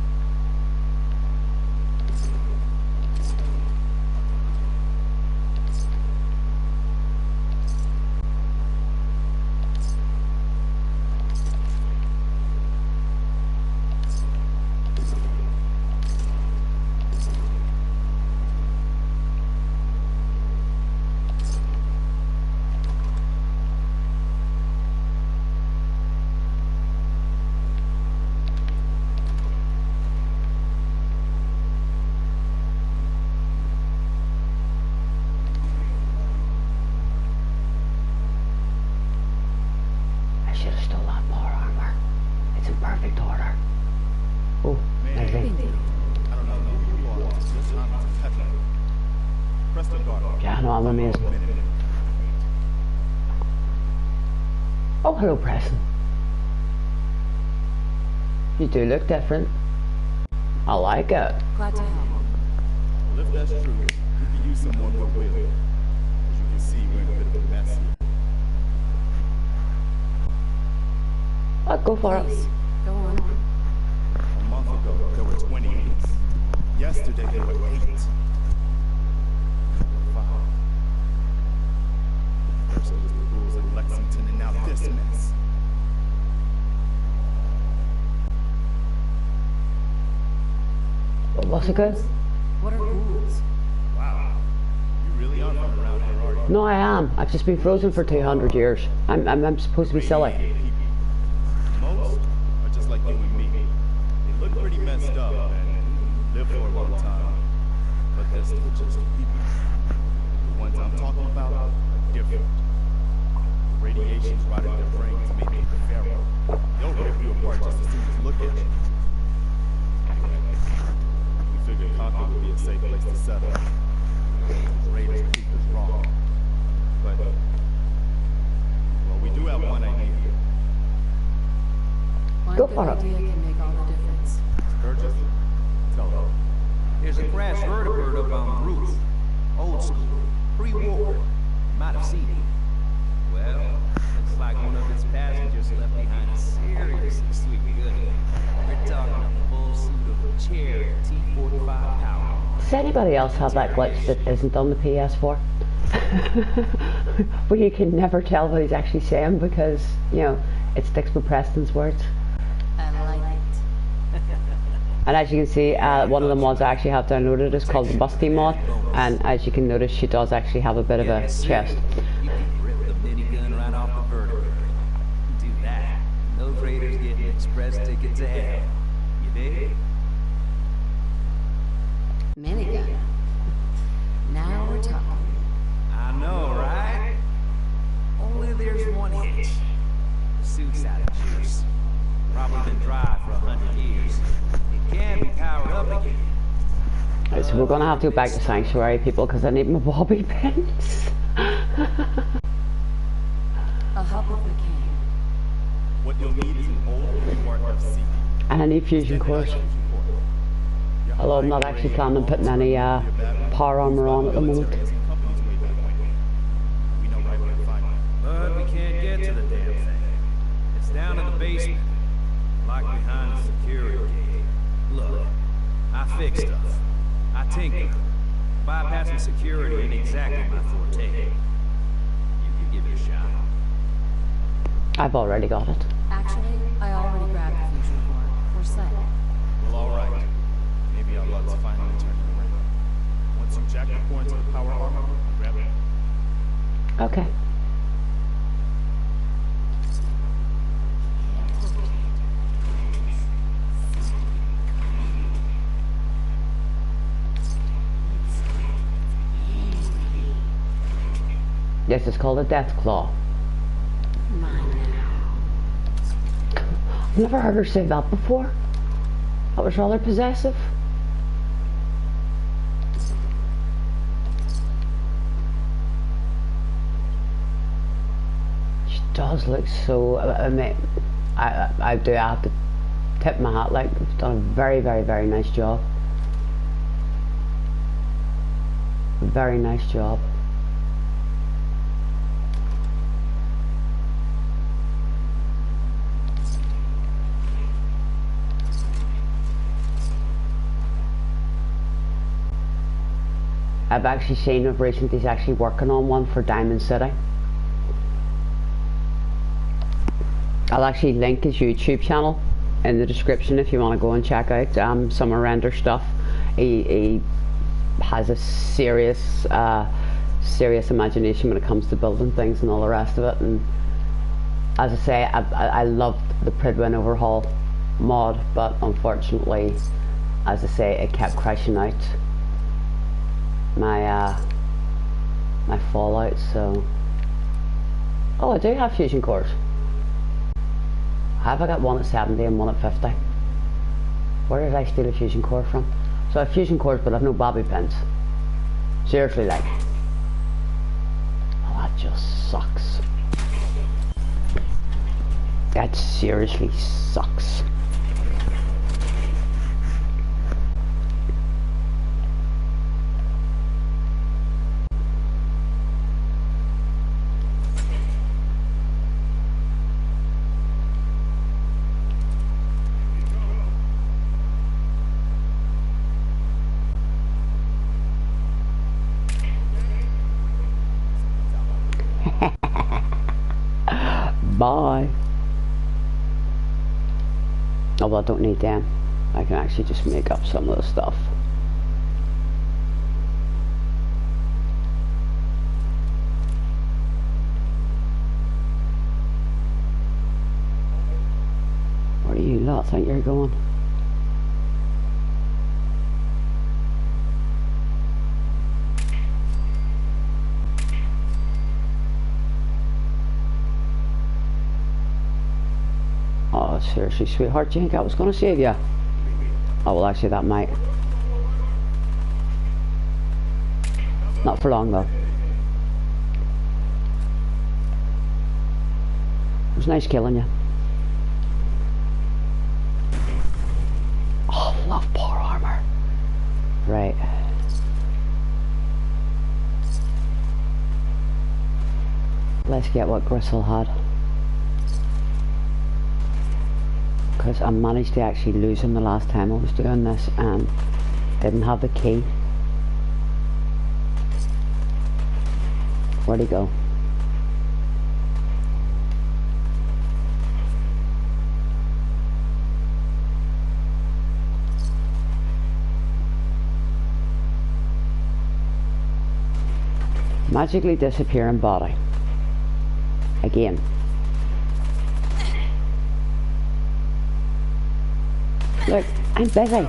Oh, hello, Preston. You do look different. I like it. Glad to help. Well, if that's true, we can use some more goodwill. As you can see, we're in a bit of a mess here. Oh, go for it. Please, go on. A month ago, there were 20 of us. Yesterday, there were 8. Wow. First it was the rules in Lexington, and now this mess. What's it good? What are rules? Wow. You really are from around here, are you? No, I am. I've just been frozen for 200 years. I'm supposed to be silly. Most are just like you and me. They look pretty messed up and live for a long time. But they're still just people. The ones I'm talking about are different. The radiation's rotted their brains, making them feral. They'll rip you apart just as soon as you look at it. Anyway, we figured Concord would be a safe place to settle. Those raiders proved us wrong. But, well, we do have one idea. One Go good for it. idea can make all the difference. Sturgis, tell them. There's a crash vertibird up on the roof. Old school. Pre-war. Might have seen it. Well, let's looks like one of its passengers left behind a seriously sweet goodie. We're talking a full suit of Cherry T45 power. Does anybody else have that glitch that isn't on the PS4? Where you can never tell what he's actually saying because, you know, it sticks with Preston's words. I like it. And as you can see, one of the mods I actually have downloaded is called the Busty Mod, and as you can notice, she does actually have a bit of a chest. You can rip the minigun right off the vertebrae. Do that. Those raiders get an express ticket to hell. You dig? Minigun. Now we're talking. I know, right? Only there's one hitch. The suit's out of juice. Probably been dry for 100 years. It can be powered up again. Right, so we're going to have to go back to Sanctuary, people, because I need my bobby pins. I'll help if we can. What you'll need is an old Reborn FC. And I need fusion cores. Although I'm not actually planning on putting any power armor on at the moment. But we can't get to the damn thing. It's down in the basement. Locked behind the security gate. Look, I fix stuff. I tinker. Bypassing security ain't exactly my forte. You can give it a shot. I've already got it. Actually, I already grabbed the fusion core. We're set. Well, alright. Maybe our luck's finally turning around. Once you jack the core into the power armor, grab it. Okay. Yes, it's called a death claw. I've never heard her say that before. That was rather possessive. She does look so. I mean, I do have to tip my hat. Like, she's done a very, very, very nice job. Very nice job. I've actually seen of recent he's actually working on one for Diamond City. I'll actually link his YouTube channel in the description if you want to go and check out some render stuff. He has a serious imagination when it comes to building things and all the rest of it. And as I say, I loved the Pridwin Overhaul mod, but unfortunately, as I say, it kept crashing out my my Fallout. So, oh, I do have fusion cores. Have I got one at 70 and one at 50? Where did I steal a fusion core from? So I have fusion cores, but I have no bobby pins. Seriously, like, oh, that just sucks. That seriously sucks. Bye. Oh, well, I don't need them. I can actually just make up some of the stuff. Where do you lot think you're going? Oh, seriously, sweetheart, do you think I was going to save you? Oh, well, actually, that might. Not for long, though. It was nice killing you. Oh, I love power armor. Right. Let's get what Gristle had. because I managed to actually lose him the last time I was doing this and didn't have the key. Where'd he go? Magically disappearing body. Again. Look, I'm busy.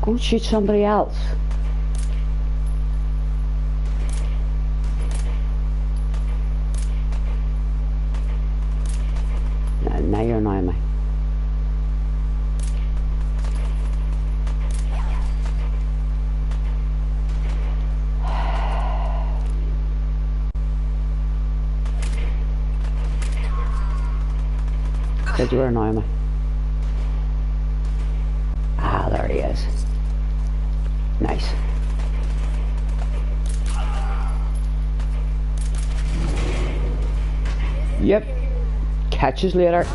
Go and shoot somebody else. Now you're annoying me. Said you were annoying me. Ah, there he is. Nice. Yep. Catches later.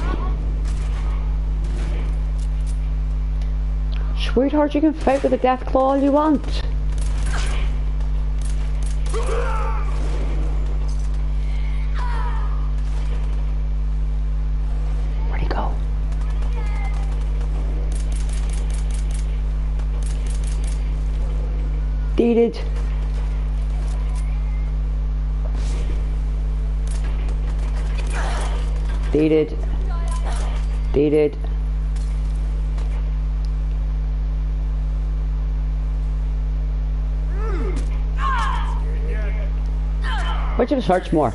Sweetheart, you can fight with a death claw all you want. Where'd he go? Deeded. Deeded. Deeded. Which of us hurts more?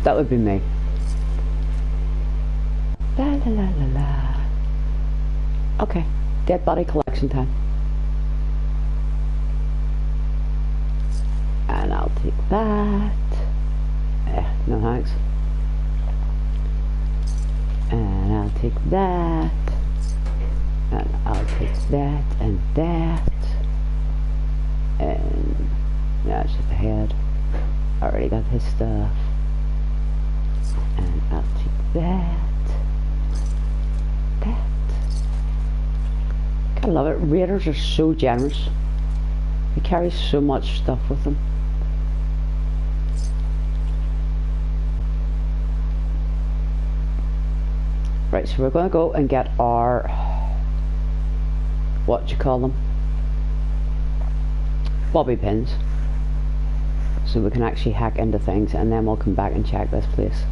That would be me. La la la la la. Okay, dead body collection time. And I'll take that. No thanks. And I'll take that. And I'll take that and that. And yeah, it's just a head. I already got his stuff. And I'll take that. That. I love it. Raiders are so generous. They carry so much stuff with them. Right, so we're going to go and get our, what do you call them? Bobby pins. So we can actually hack into things, and then we'll come back and check this place.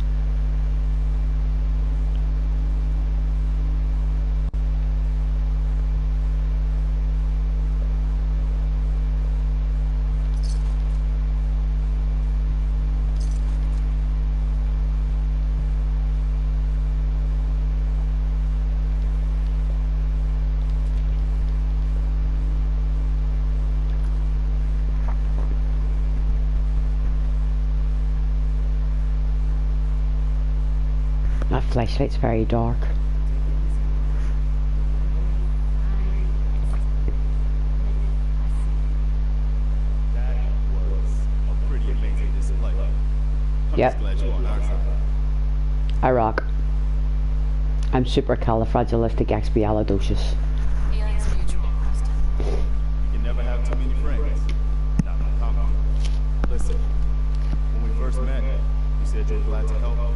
That flashlight's very dark. That was a pretty amazing display. I'm Yep. just glad you're on our side. I rock. I'm supercalifragilisticexpialidocious. Feelings mutual, Preston. You can never have too many friends. Not in common. Listen, when we first met, you said you were glad to help. Well,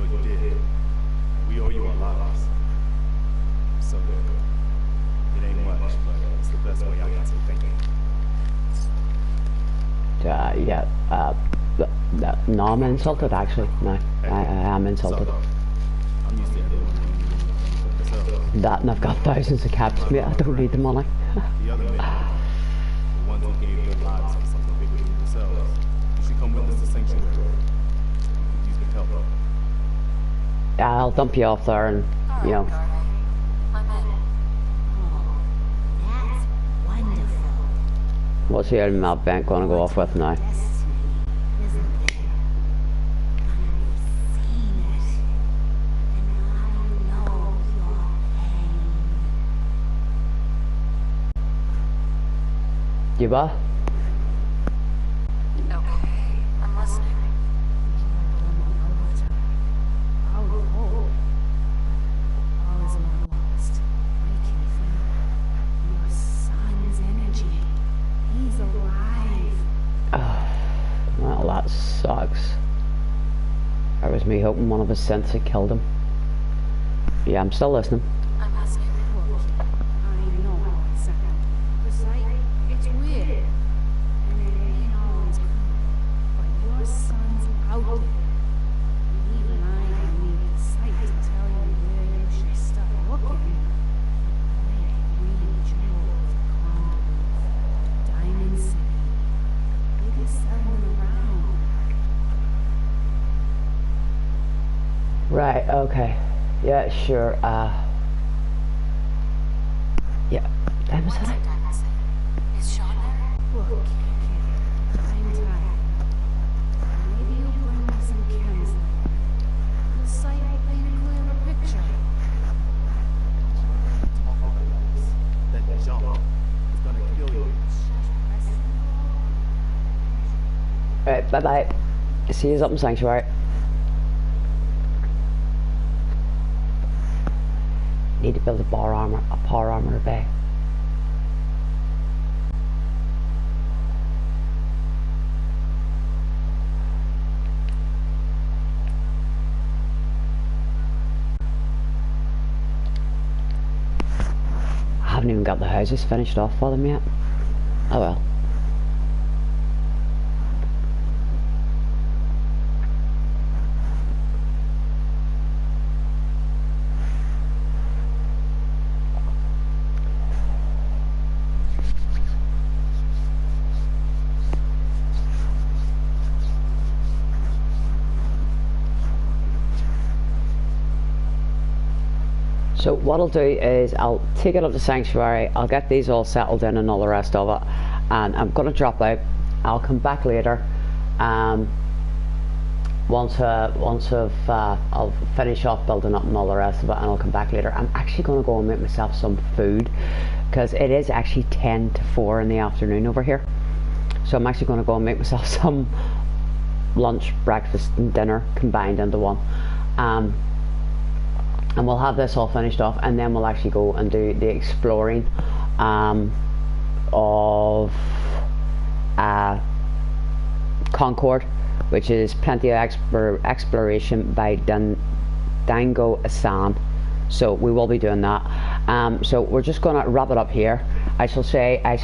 you did. We owe you our lives. So it ain't much, but it's the best way I can say thank you. No, I'm insulted actually. No, I am insulted. So, I'm used to everyone. So, That and I've got thousands of caps, mate. I don't need the money. the other men, the ones who gave their lives for something bigger than themselves, you should come with us to Sanctuary. You can help. I'll dump you off there and, you know. I'm in. That's wonderful. What's the old map bank going to go off with now? Destiny, isn't it? I've seen it, and I know your pain. You what? Okay, I'm listening. me hoping one of his synths had killed him. Yeah, I'm still listening. I'm asking. Look, I know how I sound. The sight, it's weird. And it ain't always cool. But your son's out there. And even I don't need the sight to tell you where you should start looking. Green jewels, Congo, Diamond City. Biggest settlement around. Right, okay. Yeah, sure, yeah, Diamond City. Is Sean there? Look, kid, I'm tired. Maybe you'll bring me some chems later. The sight will paint a clearer picture. That jump is gonna kill you. Right, bye-bye. See you up in Sanctuary. Need to build a power armor bay. I haven't even got the houses finished off for them yet. Oh well. So what I'll do is I'll take it up to Sanctuary, I'll get these all settled in and all the rest of it, and I'm going to drop out. I'll come back later once I'll finish off building up and all the rest of it, and I'll come back later. I'm actually going to go and make myself some food because it is actually 10 to 4 in the afternoon over here. So I'm actually going to go and make myself some lunch, breakfast and dinner combined into one. And we'll have this all finished off, and then we'll actually go and do the exploring of Concord, which is plenty of exploration by DangoSan. So we will be doing that. So we're just going to wrap it up here. I shall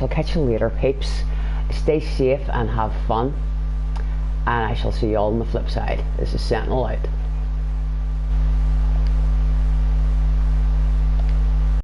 catch you later, peeps. Stay safe and have fun, and I shall see you all on the flip side. This is Sentinel out.